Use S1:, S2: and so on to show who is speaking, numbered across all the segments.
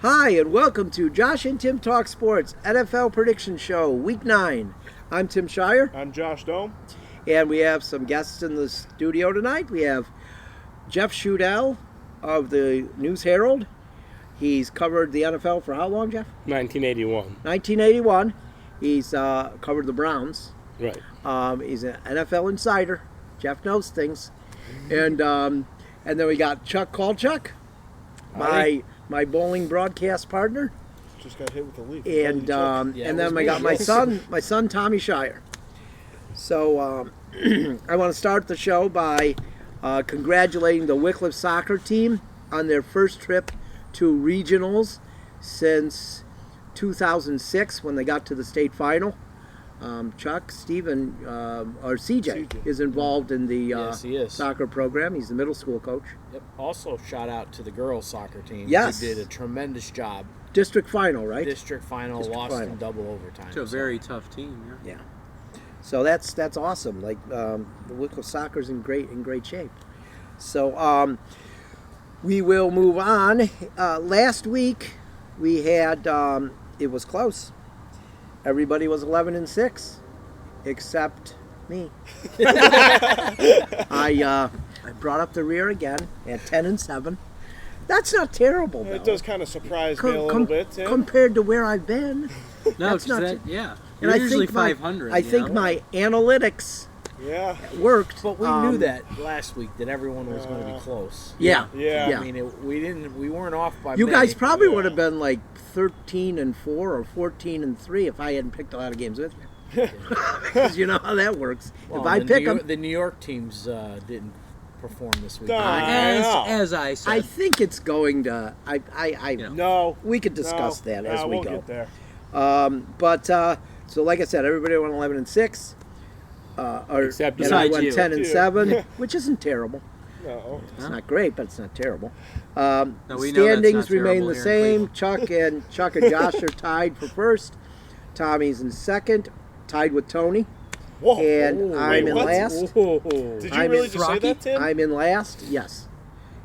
S1: Hi, and welcome to Josh and Tim Talk Sports NFL Prediction Show, Week 9. I'm Tim Shire,
S2: I'm Josh Dome.
S1: and we have some guests in the studio tonight. We have Jeff Shudell of the News Herald. He's covered the NFL for how long, Jeff?
S3: 1981.
S1: 1981. He's covered the Browns.
S3: Right.
S1: He's an NFL insider. Jeff knows things. And then we got Chuck Kolchuk, my bowling broadcast partner.
S2: Just got hit with a leaf.
S1: And then I got my son Tommy Shire. So I want to start the show by congratulating the Wycliffe soccer team on their first trip to regionals since 2006 when they got to the state final. Chuck, Steven, or CJ is involved in the
S4: Yes, he is.
S1: soccer program. He's the middle school coach.
S4: Yep. Also, shout out to the girls' soccer team.
S1: Yes.
S4: They did a tremendous job.
S1: District final, right?
S4: District final,
S1: District
S4: lost
S1: final.
S4: in double overtime.
S5: It's a very tough team.
S1: Yeah. So that's awesome. Like the Wycliffe soccer's in great shape. So we will move on. Last week we had it was close. Everybody was 11-6, except me. I brought up the rear again at 10-7. That's not terrible, though.
S2: It does kind of surprise me a little bit, Tim.
S1: Compared to where I've been.
S5: No,
S1: That's not
S5: and
S1: And
S5: you're
S1: I
S5: usually
S1: think
S5: 500.
S1: I think my analytics
S2: Yeah.
S1: worked.
S4: But we knew that last week that everyone was going to be close.
S1: Yeah.
S2: Yeah.
S4: I mean, we weren't off by.
S1: You
S4: many.
S1: guys probably
S2: Yeah.
S1: would have been like 13-4 or 14-3 if I hadn't picked a lot of games with you. Because you know how that works.
S4: Well,
S1: if I pick them,
S4: the New York teams didn't perform this week.
S5: As I said.
S1: I think it's going to.
S2: No.
S1: We could discuss that as we
S2: we'll
S1: go.
S2: Get there.
S1: But so, like I said, everybody went 11-6.
S3: Except
S1: and I
S5: besides
S1: went
S5: you.
S1: 10-7, which isn't terrible.
S2: No.
S1: It's not great, but it's not terrible.
S5: we know that's
S1: Standings
S5: not
S1: remain
S5: terrible
S1: the
S5: here in
S1: same. Chuck and Josh are tied for first. Tommy's in second, tied with Tony.
S2: Whoa.
S1: And I'm in
S2: what?
S1: last.
S2: Did you
S1: I'm
S2: really
S1: in
S2: just say that, Tim?
S1: I'm in last, yes.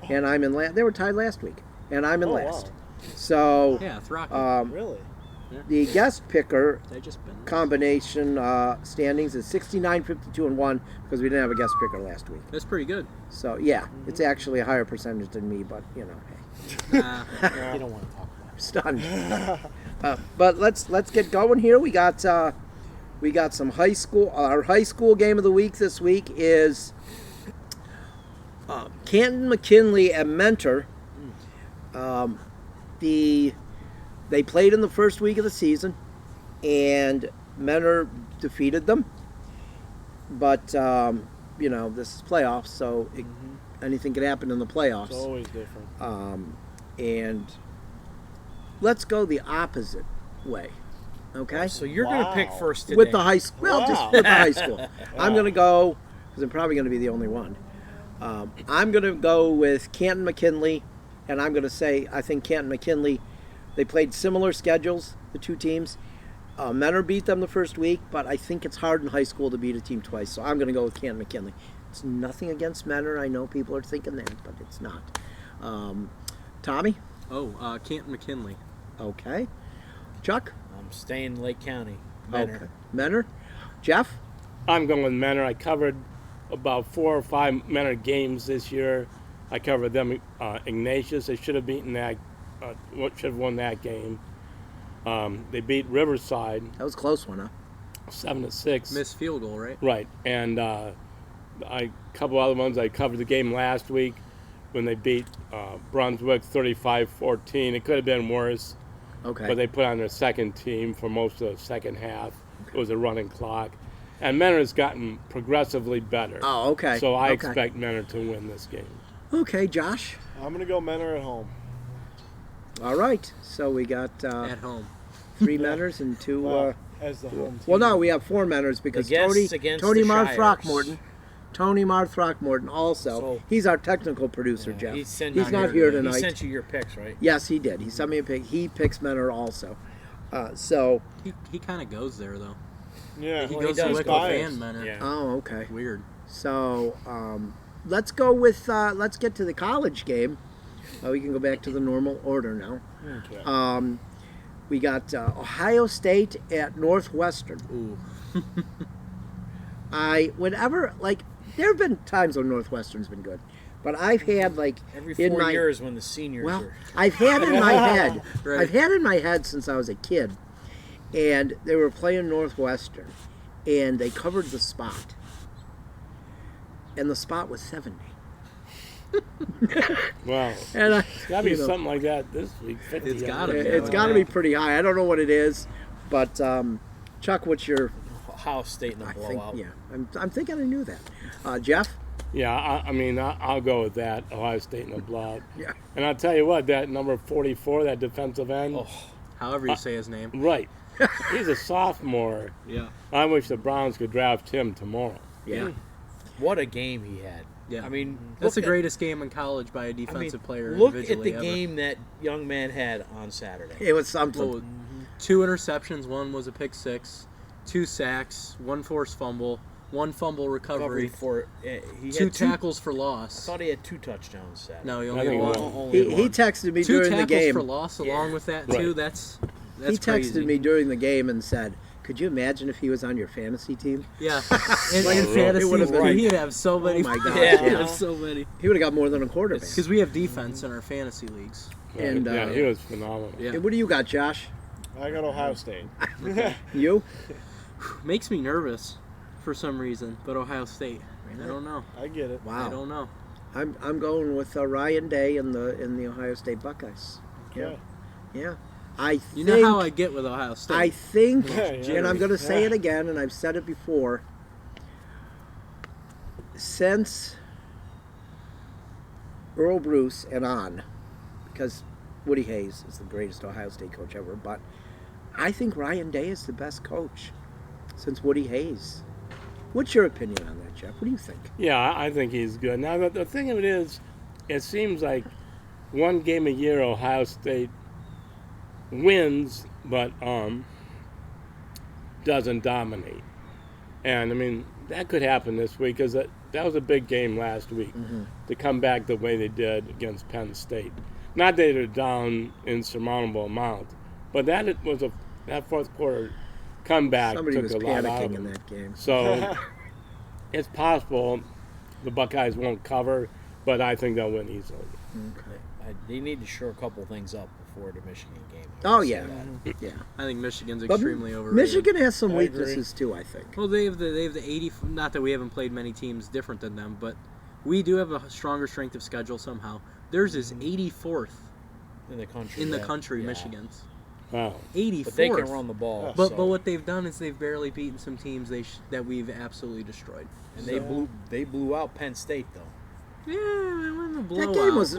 S1: And I'm in last. They were tied last week. And I'm in
S2: Oh,
S1: last.
S2: wow.
S1: So
S5: Yeah, it's Rocky.
S2: Really?
S1: the guest picker
S5: they just been.
S1: combination standings is 69, 52, and 1 because we didn't have a guest picker last week.
S5: That's pretty good.
S1: So, yeah, it's actually a higher percentage than me, but, you know, hey.
S4: You don't want to talk about
S1: Stunned. But let's get going here. We got some high school. Our high school game of the week this week is Canton McKinley and Mentor. They played in the first week of the season, and Mentor defeated them. But you know, this is playoffs, so anything can happen in the playoffs.
S2: It's always different.
S1: And let's go the opposite way, okay?
S4: it. So you're going to pick
S2: Wow.
S4: first today.
S1: With the high school, well, just
S2: Wow.
S1: with the high school. I'm going to go because I'm probably going to be the only one. I'm going to go with Canton McKinley, and I'm going to say I think Canton McKinley. They played similar schedules, the two teams. Mentor beat them the first week, but I think it's hard in high school to beat a team twice, so I'm going to go with Canton McKinley. It's nothing against Mentor. I know people are thinking that, but it's not. Tommy?
S5: Oh, Canton McKinley.
S1: Okay. Chuck?
S4: I'm staying in Lake County. Mentor.
S1: Okay. Mentor? Jeff?
S3: I'm going with Mentor. I covered about 4 or 5 Mentor games this year. I covered them. Ignatius, they should have beaten that. Should have won that game. They beat Riverside
S1: That was a close one, huh?
S3: 7-6.
S5: Missed field goal, right?
S3: Right, and a couple other ones. I covered the game last week when they beat Brunswick 35-14. It could have been worse,
S1: Okay.
S3: but they put on their second team for most of the second half. It was a running clock, and Mentor has gotten progressively better.
S1: Oh, okay.
S3: So I
S1: Okay.
S3: expect Mentor to win this game.
S1: Okay, Josh.
S2: I'm going to go Mentor at home.
S1: All right. So we got
S5: At home.
S1: 3 Mentors and 2.
S2: Well, as the home team.
S1: Well, no, we have 4 Mentors because
S4: The guests against
S1: Tony
S4: the
S1: Mar
S4: Shires.
S1: Throckmorton. Tony Mar Throckmorton also.
S4: So-
S1: He's our technical producer, Jeff.
S4: He's
S1: not here tonight.
S4: He sent you your picks, right?
S1: Yes, he did. He sent me a pick. He picks Mentor also. So,
S5: He kind of goes there, though.
S2: Yeah.
S5: He
S4: Well, he
S5: goes to
S4: does
S5: Wycliffe
S2: bias.
S5: and Mentor.
S4: Yeah.
S1: oh, okay.
S5: Weird.
S1: So, let's go with let's get to the college game. We can go back to the normal order now.
S2: Okay.
S1: We got Ohio State at Northwestern.
S5: Ooh.
S1: There have been times when Northwestern's been good, but I've had
S4: Every
S1: in
S4: 4
S1: my
S4: years when the seniors
S1: well,
S4: are.
S1: I've had in my head.
S5: Right.
S1: I've had in my head since I was a kid, and they were playing Northwestern, and they covered the spot, and the spot was 70.
S3: Wow.
S1: And
S3: It's got to be
S1: you know,
S3: something like that this week. 50
S5: It's
S3: I
S5: gotta
S3: think.
S5: be.
S1: It's got to be pretty high. I don't know what it is, but Chuck, what's your?
S4: Ohio State in a
S1: I think
S4: blowout.
S1: I'm thinking I knew that. Jeff?
S3: Yeah, I mean, I'll go with that. Ohio State in a blowout.
S1: Yeah.
S3: And I'll tell you what, that number 44, that defensive end,
S4: Oh,
S5: However you say his name.
S3: right. He's a sophomore.
S5: Yeah.
S3: I wish the Browns could draft him tomorrow.
S1: Yeah.
S4: what a game he had.
S5: Yeah.
S4: I mean,
S5: That's the
S4: look at-
S5: greatest game in college by a
S4: I mean,
S5: defensive player.
S4: Look at
S5: individually
S4: the
S5: ever.
S4: game that young man had on Saturday.
S1: It was something.
S5: Well, 2 interceptions, 1 was a pick six, 2 sacks, 1 forced fumble, 1 fumble recovery,
S4: For he
S5: 2
S4: had
S5: tackles for
S4: I
S5: loss.
S4: thought he had 2 touchdowns Saturday.
S5: No, he
S3: I
S5: only
S3: think
S5: had
S3: one.
S5: one.
S4: Only
S1: He
S4: one.
S1: texted me
S5: 2
S1: during the
S5: tackles
S1: game.
S5: for loss along with that
S3: Right.
S5: too. That's
S1: He
S5: crazy.
S1: texted me during the game and said, "Could you imagine if he was on your fantasy team?
S5: Yeah, in
S3: It
S5: fantasy,
S1: would've been-
S5: he'd have so many.
S1: my gosh,
S5: he'd
S4: yeah.
S5: have so many.
S1: He would have got more than a quarterback."
S5: Because we have defense in our fantasy leagues.
S1: And,
S3: yeah, he was phenomenal.
S5: Yeah.
S1: Hey, what do you got, Josh?
S2: I got Ohio State.
S1: You?
S5: Makes me nervous for some reason, but Ohio State. I don't know.
S2: I get it.
S5: I
S1: Wow.
S5: don't know.
S1: I'm going with Ryan Day in the Ohio State Buckeyes.
S2: Okay.
S1: Yeah. I
S5: You
S1: think,
S5: know how I get with Ohio State.
S1: I think,
S2: Yeah, yeah.
S1: and I'm going to say
S2: Yeah.
S1: it again, and I've said it before. Since Earl Bruce and on, because Woody Hayes is the greatest Ohio State coach ever, but I think Ryan Day is the best coach since Woody Hayes. What's your opinion on that, Jeff? What do you think?
S3: Yeah, I think he's good. Now, the thing of it is, it seems like one game a year Ohio State wins, but doesn't dominate. And, I mean, that could happen this week because that was a big game last week to come back the way they did against Penn State. Not that they're down insurmountable amount, but that fourth quarter comeback
S1: Somebody
S3: took
S1: was
S3: a lot out of
S1: panicking in
S3: them.
S1: that game.
S3: So it's possible the Buckeyes won't cover, but I think they'll win easily.
S4: They need to shore a couple things up before the Michigan game.
S1: Oh,
S4: I'll say
S1: yeah.
S4: that.
S1: Yeah.
S5: I think Michigan's
S1: But
S5: extremely overrated.
S1: Michigan has some
S2: I agree.
S1: weaknesses too, I think.
S5: Well, they have the 80. Not that we haven't played many teams different than them, but we do have a stronger strength of schedule somehow. Theirs is 84th
S4: In the country.
S5: in the
S4: yeah.
S5: country.
S4: Yeah.
S5: Michigan's
S3: Wow.
S5: 84th.
S4: But they can run the ball.
S5: But
S4: so-
S5: what they've done is they've barely beaten some teams that we've absolutely destroyed.
S4: and they blew out Penn State though.
S5: Yeah, it wasn't a blowout.
S1: That game was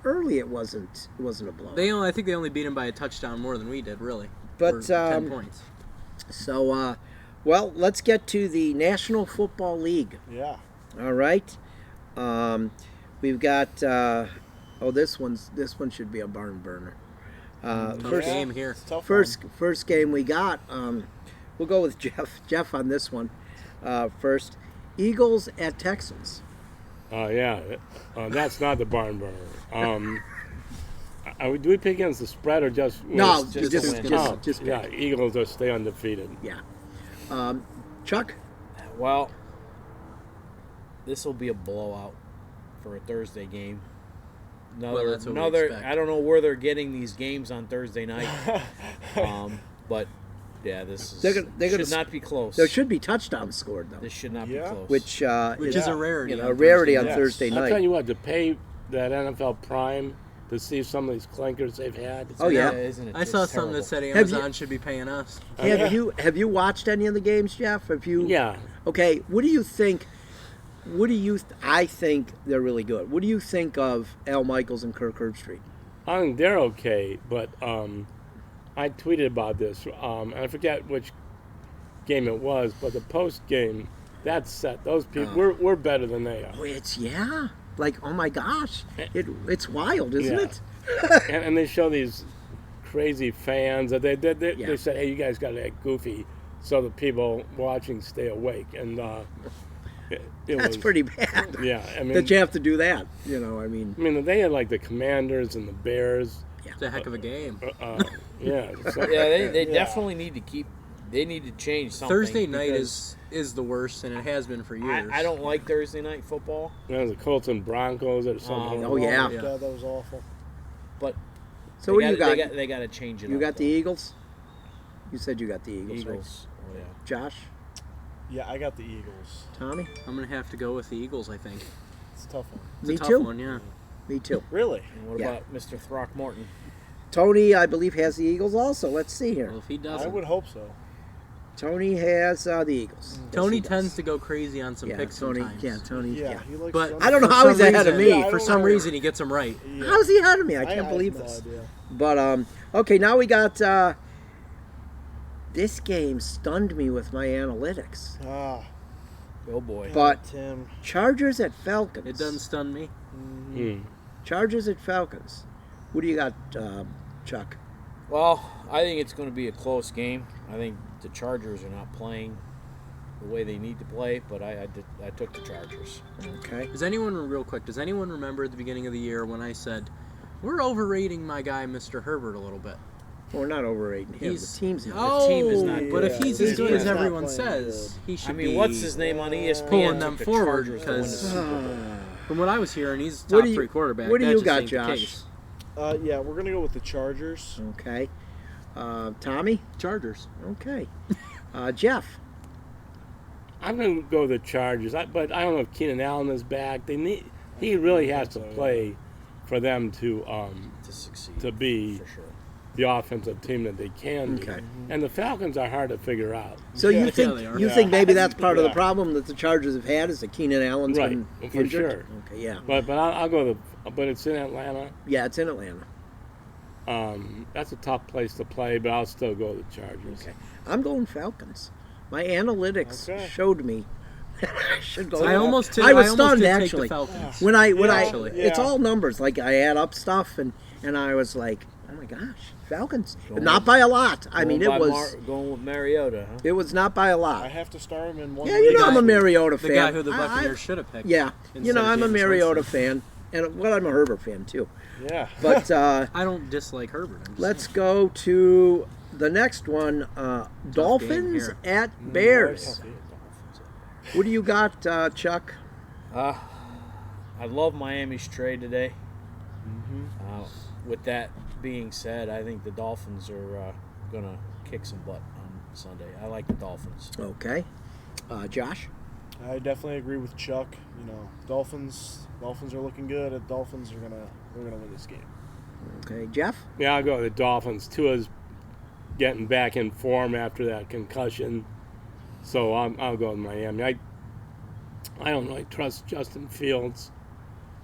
S1: early. It wasn't a blow.
S5: I think they only beat them by a touchdown more than we did, really.
S1: But,
S5: Or 10 points.
S1: So, well, let's get to the National Football League.
S2: Yeah.
S1: All right. We've got. This one should be a barn burner.
S5: Tough
S1: First,
S5: game here.
S2: It's a tough
S1: first game we got. We'll go with Jeff on this one. First, Eagles at Texans.
S3: Yeah. That's not the barn burner. Do we pick against the spread or just win?
S1: No,
S4: just
S1: just
S4: win.
S1: just
S3: yeah.
S1: pick.
S3: Eagles will stay undefeated.
S1: Yeah. Chuck.
S4: Well, this will be a blowout for a Thursday game.
S5: that's what we
S4: Another.
S5: expect.
S4: I don't know where they're getting these games on Thursday night. But yeah, this is,
S1: They're gonna
S4: should not be close.
S1: There should be touchdowns scored though,
S4: This should not be
S2: Yeah.
S4: close.
S1: which
S5: Which is a rarity.
S1: a
S5: on
S1: rarity on
S2: Yes.
S1: Thursday
S3: I'll tell
S1: night.
S3: you what, to pay that NFL Prime to see some of these clinkers they've had.
S1: Oh, yeah.
S4: isn't it?
S5: I saw
S4: It's
S5: something that
S4: terrible.
S5: said
S1: Have you-
S5: Amazon should be paying us.
S1: Have you watched any of the games, Jeff? Have you?
S3: Yeah.
S1: Okay. What do you think? I think they're really good. What do you think of Al Michaels and Kirk Herbstreit?
S3: I think they're okay, but I tweeted about this, and I forget which game it was, but the post game, that's set. Those people, we're better than they are.
S1: Oh, like oh my gosh, it's wild, isn't
S3: Yeah.
S1: it?
S3: And they show these crazy fans that they
S1: Yeah.
S3: said, hey, you guys got to act goofy so the people watching stay awake. And It
S1: That's
S3: was,
S1: pretty bad.
S3: Yeah, I mean,
S1: That you have to do that. I mean,
S3: they had like the Commanders and the Bears.
S5: It's a heck of a game.
S3: Yeah, so,
S4: Yeah, they
S2: Yeah.
S4: definitely need to keep. They need to change something.
S5: Thursday night
S4: because
S5: is the worst, and it has been for years.
S4: I don't like Thursday night football,
S3: the Colts and Broncos or something.
S1: Oh, yeah.
S2: God, that was awful.
S4: but
S1: so what do you got?
S4: They got to change it.
S1: You
S4: up,
S1: got the
S4: though.
S1: Eagles? You said you got the Eagles, right?
S4: Eagles. Oh, yeah.
S1: Josh?
S2: Yeah, I got the Eagles.
S1: Tommy?
S5: I'm gonna have to go with the Eagles. I think
S2: It's a tough one.
S5: it's
S1: Me
S5: a tough
S1: too.
S5: one. Yeah.
S1: Me too.
S2: Really?
S4: And what
S1: Yeah.
S4: about Mr. Throckmorton?
S1: Tony, I believe, has the Eagles also. Let's see here.
S5: Well, if he
S2: I
S5: doesn't,
S2: would hope so.
S1: Tony has the Eagles. Yes,
S5: Tony
S1: he does.
S5: tends to go crazy on some
S1: Yeah,
S5: picks
S1: Tony.
S5: sometimes.
S1: Yeah, Tony.
S2: Yeah,
S1: Yeah.
S2: he likes.
S5: But
S2: some-
S1: I don't know
S5: for
S1: how he's
S5: some
S1: ahead of
S5: reason-
S1: me.
S2: Yeah, I
S5: For
S2: don't
S5: some
S2: know.
S5: reason, he gets them right.
S2: Yeah.
S1: How's he ahead of me? I
S2: I
S1: can't
S2: have
S1: believe
S2: no
S1: this.
S2: idea.
S1: But okay, now we got this game stunned me with my analytics.
S2: Ah,
S4: Oh boy.
S1: But
S2: Tim.
S1: Chargers at Falcons.
S5: It doesn't stun me.
S3: Hmm.
S1: Chargers at Falcons. What do you got, Chuck?
S4: Well, I think it's going to be a close game. I think the Chargers are not playing the way they need to play, but I took the Chargers.
S1: Okay.
S5: Does anyone, real quick, does anyone remember at the beginning of the year when I said we're overrating my guy, Mr. Herbert, a little bit?
S1: We're not overrating him.
S5: He's-
S1: the team's in.
S5: Oh,
S4: team is not
S5: but if
S2: good.
S5: he's
S2: The
S5: as good
S2: team
S5: as
S2: is not
S5: everyone
S2: playing
S5: says, he
S4: I
S5: should
S4: mean,
S5: be
S4: what's his name on ESPN?
S5: pulling
S4: took
S5: them
S4: the
S5: forward
S4: Chargers to win the
S5: because-
S4: Super Bowl.
S5: From what I was hearing, he's
S1: What
S5: top
S1: do you-
S5: 3 quarterback.
S1: what do
S5: That
S1: you
S5: just
S1: got,
S5: ain't the
S1: Josh?
S5: case.
S2: Yeah, we're gonna go with the Chargers.
S1: Okay. Tommy?
S5: Chargers.
S1: Okay. Jeff?
S3: I'm going to go the Chargers, but I don't know if Keenan Allen is back. He really has to play for them to
S4: To succeed.
S3: be
S4: for sure.
S3: the offensive team that they can be.
S1: Okay.
S3: And the Falcons are hard to figure out.
S1: So
S2: Yeah.
S1: you
S5: Yeah,
S1: think
S5: they are.
S1: you
S2: Yeah.
S1: think maybe that's part of the
S2: Yeah.
S1: problem that the Chargers have had is that Keenan Allen's
S3: Right,
S1: been
S3: for
S1: injured?
S3: sure.
S1: Okay, yeah.
S3: But I'll go but it's in Atlanta.
S1: Yeah, it's in Atlanta.
S3: That's a tough place to play, but I'll still go the Chargers.
S1: Okay. I'm going Falcons. My analytics
S2: Okay.
S1: showed me that I should go.
S5: I almost
S1: I was
S5: almost
S1: stunned
S5: did
S1: actually.
S5: Take the Falcons.
S1: When I
S5: Actually.
S1: it's
S2: Yeah.
S1: all numbers. Like I add up stuff and I was like, oh my gosh, Falcons.
S4: Going
S1: Not
S4: with-
S1: by a lot. I mean, it
S4: Going by
S1: was
S4: going with Mariota, huh?
S1: it was not by a
S2: I
S1: lot.
S2: have to start him in one.
S1: Yeah, you know
S5: guy
S1: I'm a
S5: who-
S1: Mariota
S5: The
S1: fan.
S5: guy who the
S1: I-
S5: Buccaneers should have picked.
S1: yeah,
S5: instead of
S1: I'm a
S5: Jameis
S1: Mariota
S5: Winston.
S1: fan, and well, I'm a Herbert fan too.
S2: Yeah.
S1: But
S5: I don't dislike Herbert. I'm just
S1: let's
S5: saying.
S1: go to the next one. Dolphins
S5: here.
S1: at Bears. What do you got, Chuck?
S4: I love Miami's trade today. With that being said, I think the Dolphins are going to kick some butt on Sunday. I like the Dolphins.
S1: Okay, Josh.
S2: I definitely agree with Chuck. You know, Dolphins are looking good. The Dolphins they're gonna win this game.
S1: Okay, Jeff.
S3: Yeah, I'll go the Dolphins. Tua's getting back in form after that concussion, so I'll go with Miami. I don't really trust Justin Fields,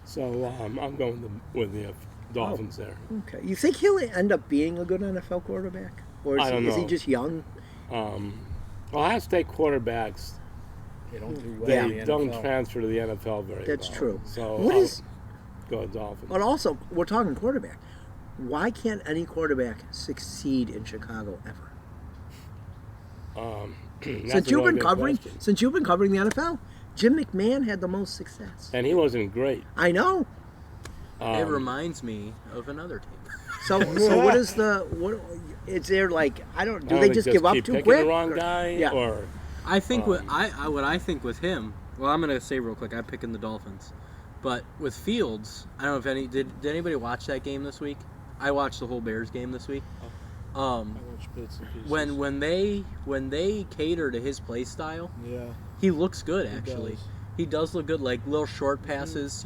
S3: so I'm going with the Dolphins there.
S1: Okay, you think he'll end up being a good NFL quarterback, or
S3: I don't
S1: is he
S3: know.
S1: just young?
S3: Ohio State quarterbacks,
S4: They don't do well
S3: they
S4: in the
S3: don't
S4: NFL.
S3: transfer to the NFL very
S1: That's
S3: well.
S1: true.
S3: So
S1: What
S3: I'll
S1: is-
S3: go with Dolphins.
S1: But also, we're talking quarterback. Why can't any quarterback succeed in Chicago ever?
S3: That's
S1: Since
S3: a
S1: you've
S3: really
S1: been
S3: good
S1: covering,
S3: question.
S1: since you've been covering the NFL, Jim McMahon had the most success.
S3: And he wasn't great.
S1: I know.
S5: It reminds me of another team.
S1: So what is the what? Is there like I don't? Do
S3: I
S1: they
S3: would
S1: just give up
S3: keep
S1: too
S3: picking
S1: quick?
S3: the wrong
S1: or-
S3: guy,
S1: Yeah.
S3: or
S5: I think what I think with him. Well, I'm gonna say real quick. I'm picking the Dolphins, but with Fields, I don't know if any did anybody watch that game this week? I watched the whole Bears game this week.
S2: I watched bits and pieces.
S5: When they cater to his play style,
S2: yeah,
S5: he looks good actually.
S2: does.
S5: He does look good, like little short passes,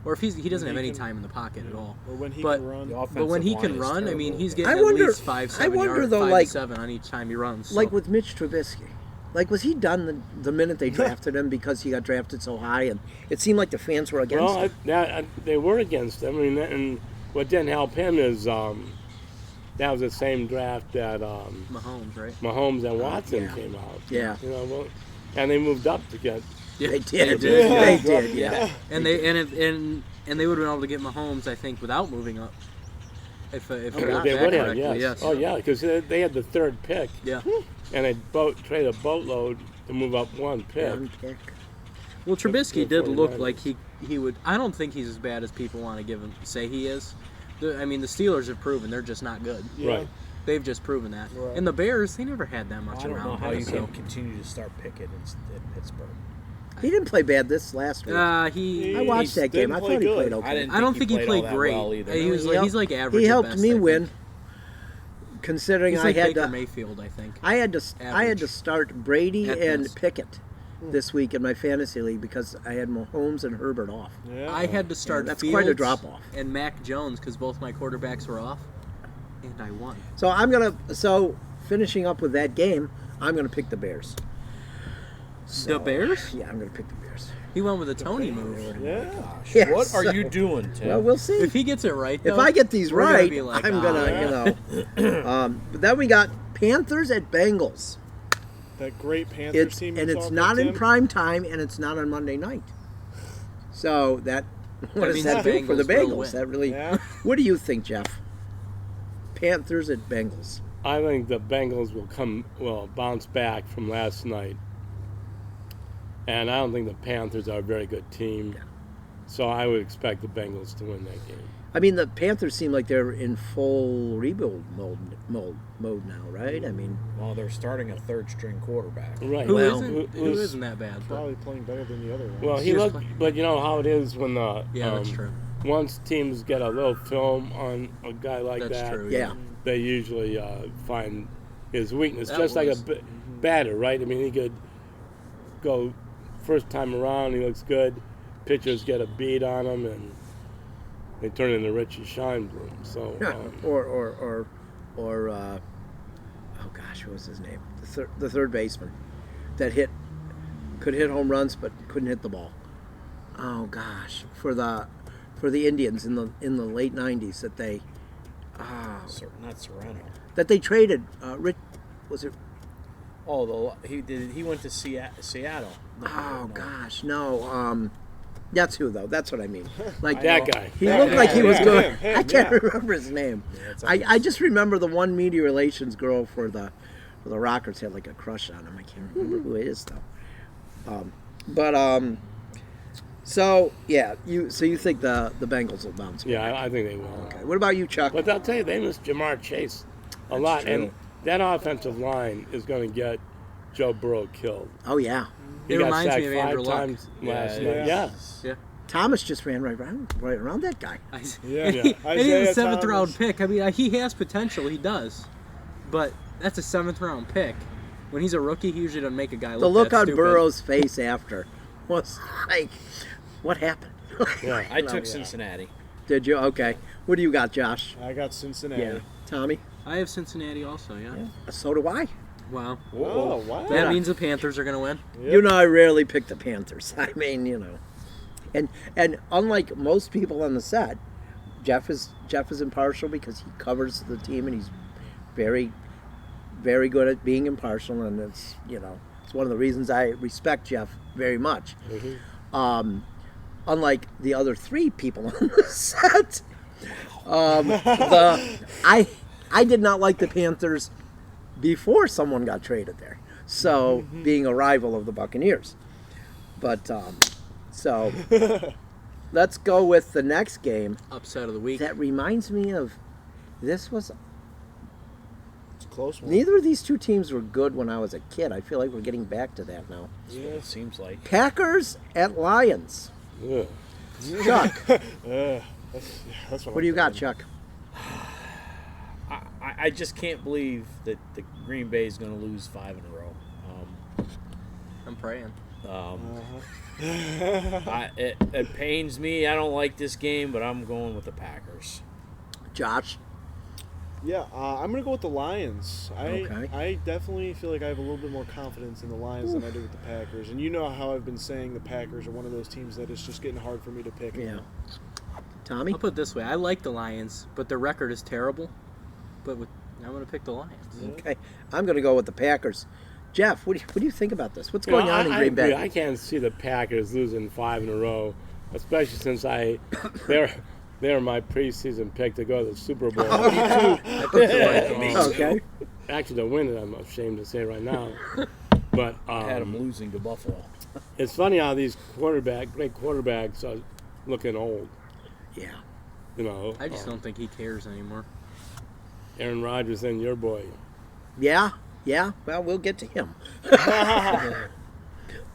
S5: or if he doesn't
S2: When
S5: have
S2: he
S5: any
S2: can-
S5: time in the pocket at all.
S2: or when he
S5: But-
S2: can run.
S4: The
S5: But when he
S4: offensive
S5: can
S4: line is
S5: run, I mean,
S4: terrible.
S5: he's getting
S1: I
S5: at
S1: wonder-
S5: least 5-7
S1: I wonder,
S5: yards,
S1: though,
S5: 5
S1: like-
S5: to 7 on each time he runs.
S1: Like
S5: so-
S1: with Mitch Trubisky, like was he done the minute they drafted him because he got drafted so high, and it seemed like the fans were against
S3: well,
S1: him.
S3: they were against him. I mean, and what didn't help him is that was the same draft that
S5: Mahomes, right?
S3: Mahomes and Watson
S1: yeah.
S3: came out.
S1: Yeah.
S3: And they moved up to get.
S5: Yeah,
S1: They did.
S5: did, yeah.
S1: They did. Yeah.
S5: And they would have been able to get Mahomes, I think, without moving up. If I
S1: gosh.
S5: got
S3: They
S5: that
S3: would have,
S5: correctly,
S3: yes. Oh yeah, because they had the third pick,
S5: Yeah.
S3: and they traded a boatload to move up one pick.
S1: One pick.
S5: Well, Trubisky
S3: the
S5: did look
S3: 49ers.
S5: like he would. I don't think he's as bad as people want to say he is. I mean, the Steelers have proven they're just not good.
S2: Yeah.
S3: Right.
S5: They've just proven that.
S2: Right.
S5: And the Bears, they never had that much
S4: I don't know
S5: around.
S4: how you
S5: so.
S4: can continue to start Pickett in Pittsburgh.
S1: He didn't play bad this last week.
S5: He.
S1: I watched that game. I
S2: didn't
S1: thought
S2: play
S1: he played
S2: good.
S1: okay.
S5: I don't think he
S4: all
S5: played
S4: that
S5: great.
S4: well either.
S5: He was
S1: He
S5: he's like average.
S1: He
S5: at
S1: helped
S5: best,
S1: me
S5: I think.
S1: win, considering
S5: He's
S1: I
S5: like
S1: had
S5: Baker
S1: to.
S5: Mayfield, I think.
S1: I had to
S5: Average.
S1: start Brady
S5: At
S1: and
S5: best.
S1: Pickett this week in my fantasy league because I had Mahomes and Herbert off.
S2: Yeah.
S5: I had to start.
S1: that's
S5: Fields
S1: quite a drop-off.
S5: And Mac Jones because both my quarterbacks were off, and I won.
S1: So finishing up with that game, I'm gonna pick the Bears.
S5: The Bears?
S1: Yeah, I'm gonna pick the Bears.
S5: He went with a Tony move.
S2: Yeah.
S4: Gosh,
S1: Yes.
S4: what are you doing, Tim?
S1: Well, we'll see.
S5: If he gets it right,
S1: If
S5: though,
S1: I get these
S5: we're gonna
S1: right,
S5: be like,
S1: I'm gonna,
S2: yeah.
S1: But then we got Panthers at Bengals.
S2: That great Panthers
S1: It's
S2: team.
S1: and
S2: you're
S1: it's
S2: talking
S1: not
S2: about,
S1: in
S2: Tim?
S1: prime time, and it's not on Monday night. So what does
S5: means
S1: that
S5: the
S1: do for the
S5: Bengals will
S1: Bengals?
S5: win.
S1: That really.
S2: Yeah.
S1: What do you think, Jeff? Panthers at Bengals.
S3: I think the Bengals will bounce back from last night. And I don't think the Panthers are a very good team.
S1: Yeah.
S3: So I would expect the Bengals to win that game.
S1: I mean, the Panthers seem like they're in full rebuild mode now, right? I mean,
S4: Well, they're starting a third-string quarterback.
S3: Right.
S5: Who
S1: Well,
S5: isn't that bad? But,
S2: Probably playing better than the other ones.
S3: Well, he
S5: Just
S3: looked,
S5: like-
S3: but you know how it is when the
S5: yeah, that's true.
S3: once teams get a little film on a guy like
S5: That's
S3: that,
S5: true.
S1: yeah.
S3: they usually find his weakness.
S5: That
S3: Just like a
S5: was-
S3: batter, right? I mean, he could go first time around, he looks good. Pitchers get a beat on him, and they turn into Richie Scheinblum. So,
S1: or oh gosh, what was his name? The third baseman that could hit home runs but couldn't hit the ball. Oh gosh, for the Indians in the late '90s
S4: Not Serrano.
S1: that they traded. Was it?
S4: Oh, he went to Seattle.
S1: Oh gosh, no. That's who though. That's what I mean. Like
S3: that guy.
S1: He looked like he was
S2: Yeah,
S1: good.
S2: him,
S1: I can't
S2: yeah.
S1: remember his name.
S4: it's
S1: I just remember the one media relations girl for the Rockers had like a crush on him. I can't remember who it is though. So yeah, you think the Bengals will bounce back?
S3: yeah, I think they will.
S1: Okay. What about you, Chuck?
S3: But I'll tell you, they miss Jamar Chase a lot,
S1: true.
S3: and that offensive line is going to get Joe Burrow killed.
S1: Oh yeah,
S3: He
S5: It
S3: got
S5: reminds
S3: sacked
S5: me of
S3: 5
S5: Andrew Luck.
S3: times last
S2: Yeah.
S3: night. Yeah.
S5: Yeah.
S1: Thomas just ran right around that guy.
S2: Yeah.
S5: And he's a
S2: Isaiah
S5: seventh round
S2: Thomas.
S5: pick. I mean, he has potential. He does, but that's a 7th round pick. When he's a rookie, he usually doesn't make a guy
S1: The
S5: look
S1: look
S5: that
S1: on
S5: stupid.
S1: Burrow's face after was like, what happened?
S3: Yeah.
S4: I took Cincinnati.
S1: Did you? Okay. What do you got, Josh?
S2: I got Cincinnati.
S1: Yeah. Tommy?
S5: I have Cincinnati also. Yeah.
S1: So do I.
S5: Wow.
S2: Oh, wow.
S5: That means the Panthers are going to win.
S2: Yep.
S1: You know, I rarely pick the Panthers. I mean, you know, and unlike most people on the set, Jeff is impartial because he covers the team and he's very, very good at being impartial, and it's one of the reasons I respect Jeff very much. Unlike the other 3 people on the set, I did not like the Panthers before someone got traded there. So being a rival of the Buccaneers. But so let's go with the next game.
S5: Upset of the week.
S1: That reminds me of this was
S2: It's a close one.
S1: neither of these 2 teams were good when I was a kid. I feel like we're getting back to that now.
S4: It seems like.
S1: Packers at Lions.
S3: Ugh.
S1: Chuck,
S2: That's
S1: what do you got, Chuck?
S4: I just can't believe that the Green Bay is going to lose 5 in a row.
S5: I'm praying.
S4: It pains me. I don't like this game, but I'm going with the Packers.
S1: Josh?
S2: Yeah, I'm going to go with the Lions.
S1: Okay.
S2: I definitely feel like I have a little bit more confidence in the Lions than I do with the Packers. And you know how I've been saying the Packers are one of those teams that is just getting hard for me to pick.
S1: Yeah. Tommy?
S5: I'll put it this way: I like the Lions, but their record is terrible. But I'm going to pick the Lions.
S1: Okay. I'm going to go with the Packers. Jeff, what do you think about this? What's going on in
S3: I
S1: Green Bay?
S3: agree. I can't see the Packers losing 5 in a row, especially since they're my preseason pick to go to the Super Bowl.
S5: I picked the Lions.
S1: Okay.
S3: Actually, to win it, I'm ashamed to say right now. But
S4: I had them losing to Buffalo.
S3: It's funny how these great quarterbacks are looking old.
S1: Yeah.
S3: You know,
S5: I just don't think he cares anymore.
S3: Aaron Rodgers and your boy.
S1: Yeah. Yeah. Well, we'll get to him.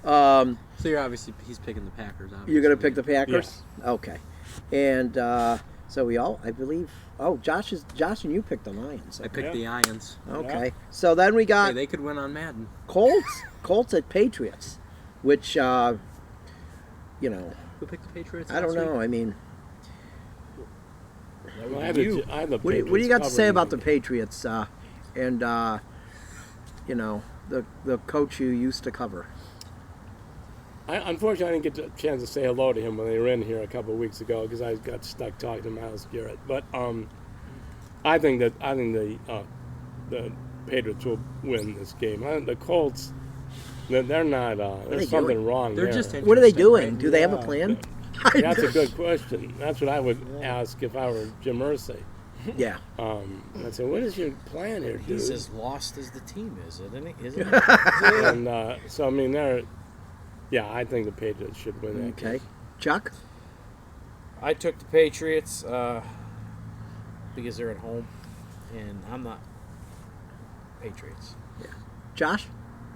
S5: So he's picking the Packers. Obviously.
S1: You're going to pick the Packers? Okay. And so we all, I believe. Oh, Josh and you picked the Lions.
S5: I picked
S2: Yeah.
S5: the Ions.
S1: Okay. So then we
S5: Hey,
S1: got
S5: they could win on Madden.
S1: Colts at Patriots, which you know,
S5: Who picked the Patriots?
S1: I don't
S5: last
S1: know.
S5: week?
S1: I mean,
S3: Well, I had the
S1: what do you
S3: Patriots
S1: got to say
S3: covered
S1: about the
S3: in
S1: Patriots and you know, the coach you used to cover?
S3: Unfortunately, I didn't get a chance to say hello to him when they were in here a couple of weeks ago because I got stuck talking to Myles Garrett. But I think the Patriots will win this game. The Colts, they're not. There's something
S1: doing?
S3: wrong
S5: They're
S3: there.
S5: just
S1: What are they
S5: interesting,
S1: doing?
S5: right?
S1: Do they have a
S2: Yeah.
S1: plan?
S3: That's a good question. That's what I would ask if I were Jim Irsay.
S1: Yeah.
S3: I'd say, what is your plan here, dude?
S4: He's as lost as the team is, isn't he? Isn't he?
S3: And so, I mean, I think the Patriots should win that
S1: Okay.
S3: game.
S1: Chuck?
S4: I took the Patriots because they're at home, and I'm not Patriots.
S1: Josh?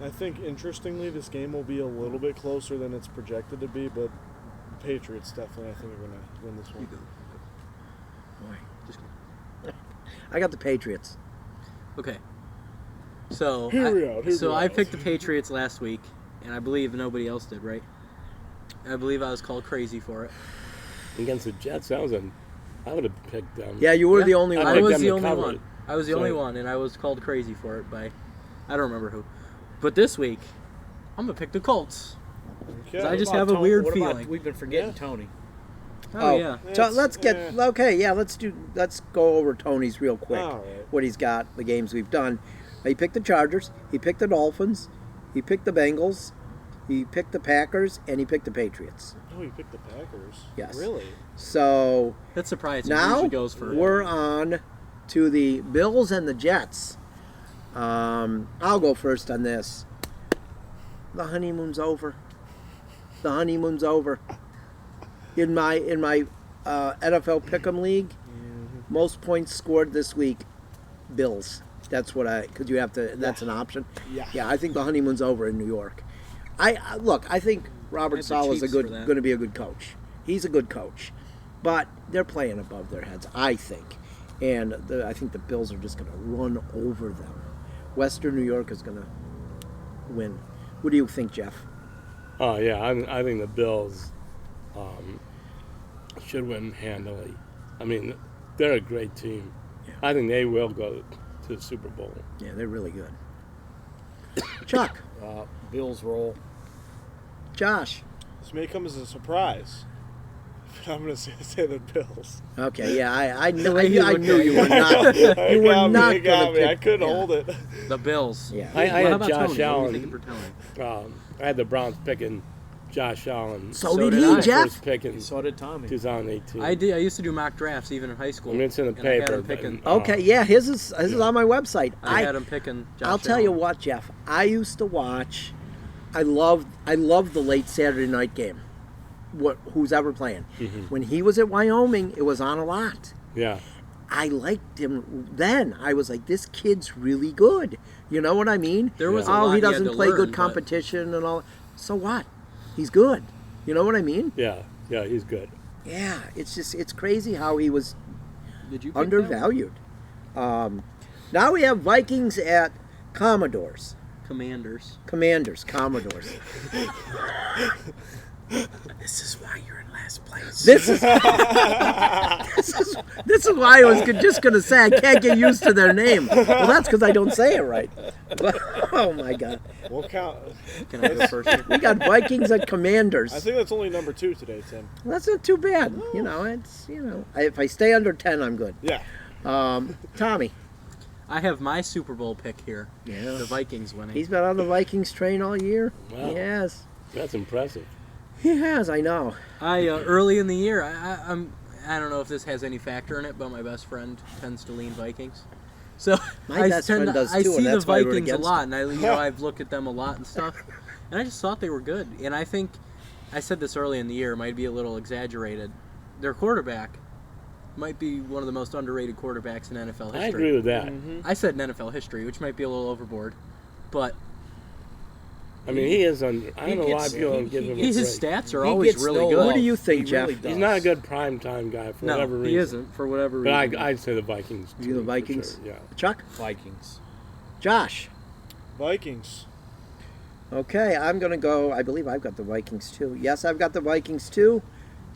S2: I think, interestingly, this game will be a little bit closer than it's projected to be, but Patriots definitely, I think, are going to win this one.
S1: Boy.
S5: Just kidding.
S1: I got the Patriots.
S5: Okay. So I picked the Patriots last week, and I believe nobody else did, right? I believe I was called crazy for it.
S3: Against the Jets, I would have picked them.
S1: Yeah, you were
S5: Yeah,
S1: the only
S3: I
S1: one.
S5: I
S3: picked
S5: was
S3: them
S5: the
S3: to
S5: only
S3: cover
S5: one.
S3: it.
S5: I was the
S3: So-
S5: only one, and I was called crazy for it by, I don't remember who. But this week, I'm gonna pick the Colts.
S2: Okay.
S5: I just
S4: What
S5: have
S4: about
S5: a weird
S4: what about-
S5: feeling.
S4: we've been forgetting
S2: Yeah.
S4: Tony.
S5: Oh, yeah.
S1: So
S2: It's-
S1: let's get okay. Yeah, let's go over Tony's real quick.
S2: All right.
S1: What he's got, the games we've done. He picked the Chargers. He picked the Dolphins. He picked the Bengals. He picked the Packers, and he picked the Patriots.
S2: Oh, you picked the Packers?
S1: Yes.
S2: Really?
S1: So
S5: That's surprising. He
S1: now
S5: usually goes for
S1: we're on to the Bills and the Jets. I'll go first on this. The honeymoon's over. The honeymoon's over. In my NFL Pick'em League, most points scored this week, Bills. That's what because you have to. That's an option.
S2: Yeah.
S1: Yeah, I think the honeymoon's over in New York. I think Robert
S5: I have the
S1: Saleh is
S5: Chiefs
S1: going
S5: for that.
S1: to be a good coach. He's a good coach, but they're playing above their heads, I think, and I think the Bills are just going to run over them. Western New York is going to win. What do you think, Jeff?
S3: Oh, yeah, I think the Bills should win handily. I mean, they're a great team.
S1: Yeah.
S3: I think they will go to the Super Bowl.
S1: Yeah, they're really good. Chuck,
S4: Bills roll.
S1: Josh.
S2: This may come as a surprise. But I'm going to say the Bills.
S1: Okay, yeah, I knew
S5: way you looked
S1: you
S5: at
S1: were not. You were
S2: got
S1: not
S2: me, it got
S1: going to
S2: me.
S1: pick.
S2: I couldn't
S1: yeah.
S2: hold it.
S5: the Bills.
S1: Yeah.
S3: I
S5: How
S3: had
S5: about
S3: Josh
S5: Tony? What are you
S3: Allen.
S5: thinking for Tony?
S3: I had the Browns picking Josh Allen.
S1: So
S5: did
S1: did
S5: I.
S1: he, Jeff?
S3: First pick in
S4: So did Tommy.
S3: 2018.
S5: I did. I used to do mock drafts even in high school.
S3: I mean, it's in the
S5: and I had
S3: paper.
S5: him picking.
S3: but,
S1: Okay, yeah, his is on my website.
S5: I had him picking. Josh
S1: I'll tell you
S5: Allen.
S1: what, Jeff. I used to watch. I loved the late Saturday night game. Who's ever playing?
S3: Mm-hmm.
S1: When he was at Wyoming, it was on a lot.
S3: Yeah.
S1: I liked him then. I was like, this kid's really good. You know what I mean?
S5: There was a
S1: oh,
S5: lot
S1: he
S5: he had
S1: doesn't
S5: to
S1: play
S5: learn,
S1: good
S5: but-
S1: competition and all. So what? He's good. You know what I mean?
S3: Yeah, he's good.
S1: Yeah. It's crazy how he was
S5: Did you pick that?
S1: undervalued. Now we have Vikings at Commodores.
S5: Commanders.
S1: Commodores. This is why you're in last place. This is why I was just going to say I can't get used to their name. Well, that's because I don't say it right. But, oh my God,
S2: We'll count.
S5: Can I go first?
S1: we got Vikings at Commanders.
S2: I think that's only number 2 today, Tim.
S1: That's not too bad. If I stay under 10, I'm good.
S2: Yeah.
S1: Tommy,
S5: I have my Super Bowl pick here.
S1: Yeah.
S5: The Vikings winning.
S1: he's been on the Vikings train all year.
S3: Wow.
S1: Yes,
S3: That's impressive.
S1: he has. I know.
S5: I early in the year, I don't know if this has any factor in it, but my best friend tends to lean Vikings. So
S1: My best friend does
S5: I
S1: too,
S5: see
S1: and
S5: the
S1: that's why I root
S5: Vikings a
S1: against
S5: lot,
S1: him.
S5: and I've looked at them a lot and stuff. and I just thought they were good. And I think I said this early in the year, it might be a little exaggerated. Their quarterback might be one of the most underrated quarterbacks in NFL history.
S3: I agree with that.
S5: I said in NFL history, which might be a little overboard, but
S3: I mean, he is on. I don't know why
S4: gets-
S3: people don't
S4: he-
S3: give
S4: he
S3: him
S5: his
S3: a break.
S5: stats are
S4: He
S5: always
S4: gets
S5: really
S4: no
S5: good.
S4: love.
S1: What do you think,
S4: He
S1: Jeff?
S4: really does.
S3: He's not a good primetime guy for whatever
S5: No,
S3: reason.
S5: he isn't for whatever
S3: But
S5: reason.
S3: I'd say the Vikings.
S1: You
S3: too,
S1: the
S3: for
S1: Vikings?
S3: sure, Yeah.
S1: Chuck?
S4: Vikings.
S1: Josh?
S2: Vikings.
S1: Okay, I'm going to go. I believe I've got the Vikings too. Yes, I've got the Vikings too.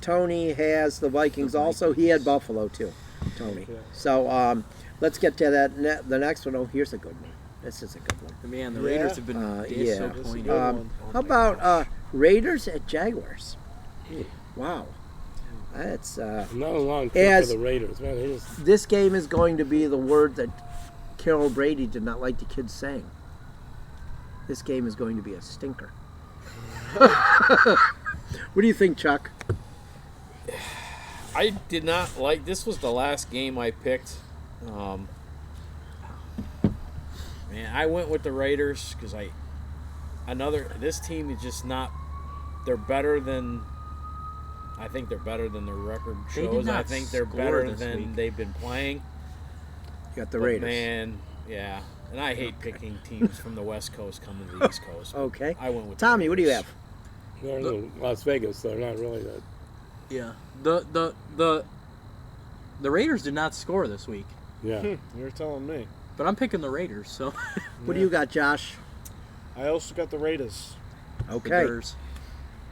S1: Tony has the Vikings also. He had Buffalo too, Tony.
S2: Okay.
S1: So let's get to that. The next one. Oh, here's a good one. This is a good one.
S5: Man, the
S2: Yeah.
S5: Raiders have been
S1: Yeah.
S5: disappointing.
S2: Good one.
S1: How about Raiders at Jaguars? Wow. That's
S3: Not a long trip
S1: As-
S3: for the Raiders, man. They just
S1: this game is going to be the word that Carol Brady did not like the kids saying. This game is going to be a stinker. What do you think, Chuck?
S4: I did not like. This was the last game I picked. Man, I went with the Raiders because this team is just not. They're better than. I think they're better than the record
S5: They did
S4: shows. I
S5: not
S4: think they're
S5: score
S4: better
S5: this
S4: than
S5: week.
S4: they've been playing.
S1: You got the
S4: But
S1: Raiders.
S4: man, yeah, and I hate picking teams from the West Coast coming to the East Coast.
S1: Okay.
S4: I went with the
S1: Tommy, what do you
S4: Raiders.
S1: have?
S3: they're in Las Vegas. They're not really that.
S5: Yeah. The Raiders did not score this week,
S3: Yeah.
S2: You're telling me.
S5: but I'm picking the Raiders. So
S1: What do you got, Josh?
S2: I also got the Raiders.
S5: the
S1: Okay.
S5: Bears.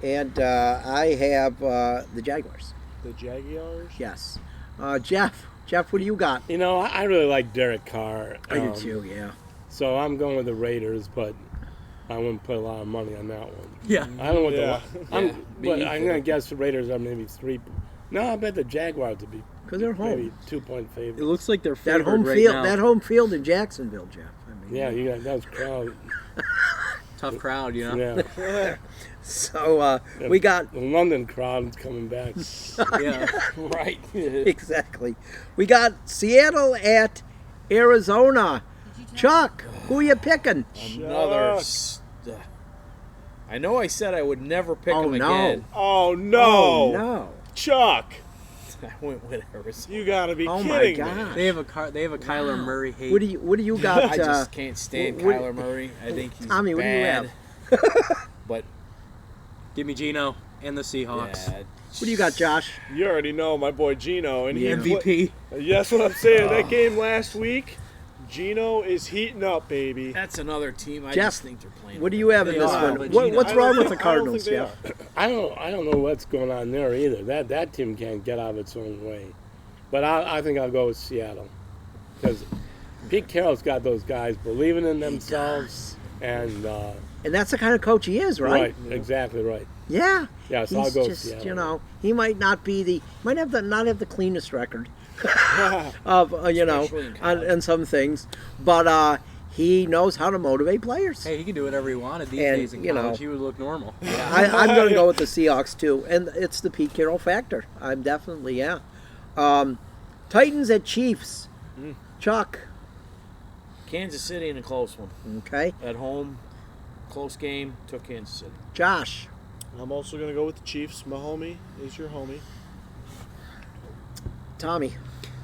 S1: And I have the Jaguars.
S2: The Jaguars.
S1: Yes. Jeff, what do you got?
S3: You know, I really like Derek Carr.
S1: I do too, yeah.
S3: So I'm going with the Raiders, but I wouldn't put a lot of money on that one.
S5: Yeah.
S3: I don't know what
S2: Yeah.
S3: I'm,
S4: Yeah,
S3: but
S4: me
S3: I'm
S4: either.
S3: gonna guess the Raiders are maybe 3. No, I bet the Jaguars would be
S1: Because they're home.
S3: maybe 2-point favorites.
S5: It looks like they're
S1: That
S5: favored
S1: home
S5: right
S1: field,
S5: now.
S1: that home field in Jacksonville, Jeff. I mean,
S3: Yeah, you got that was crowd.
S5: Tough crowd, you know.
S3: Yeah,
S1: So we got
S3: the London crowd is coming back.
S5: Yeah.
S4: Right.
S1: exactly. We got Seattle at Arizona. Chuck, who are you picking?
S4: Another.
S2: Shucks.
S4: I know I said I would never pick
S1: Oh,
S4: them
S1: no.
S4: again.
S2: Oh no.
S1: Oh no!
S2: Chuck,
S4: I went with Arizona.
S2: you gotta be
S1: Oh my
S2: kidding me.
S1: God!
S5: They have a Kyler Murray hate.
S1: What do you got?
S4: I just can't stand
S1: what-
S4: Kyler Murray. I think he's
S1: Tommy, what do you
S4: bad.
S1: have?
S5: Give me Geno and the Seahawks.
S4: Yeah,
S1: What do you got, Josh?
S2: You already know my boy Gino, and
S1: Yeah.
S2: he
S5: MVP.
S2: Yes, what I'm saying. That game last week, Gino is heating up, baby.
S4: that's another team. I
S1: Jeff,
S4: just think they're playing.
S1: What do you have in
S5: They
S1: this
S5: are,
S1: one?
S5: but
S1: What,
S5: Gino-
S1: what's
S2: I don't
S1: wrong with
S2: think-
S1: the
S2: I don't
S1: Cardinals,
S2: think they
S1: Jeff?
S2: are.
S3: I don't know what's going on there either. That team can't get out of its own way. But I think I'll go with Seattle because Pete Carroll's got those guys believing in themselves and
S1: And that's the kind of coach he is, right?
S3: exactly right.
S1: Yeah.
S3: Yeah, so I'll
S1: He's
S3: go with
S1: just,
S3: Seattle.
S1: you know, he might not be not have the cleanest record of
S4: Especially in college.
S1: on some things, but he knows how to motivate players.
S5: Hey, he can do whatever he wanted these
S1: And,
S5: days in
S1: you know-
S5: college. He would look normal.
S1: I'm going to go with the Seahawks too, and it's the Pete Carroll factor. I'm definitely Titans at Chiefs. Chuck,
S4: Kansas City in a close one.
S1: okay.
S4: At home, close game. Took Kansas City.
S1: Josh,
S2: I'm also gonna go with the Chiefs. My homie is your homie.
S1: Tommy.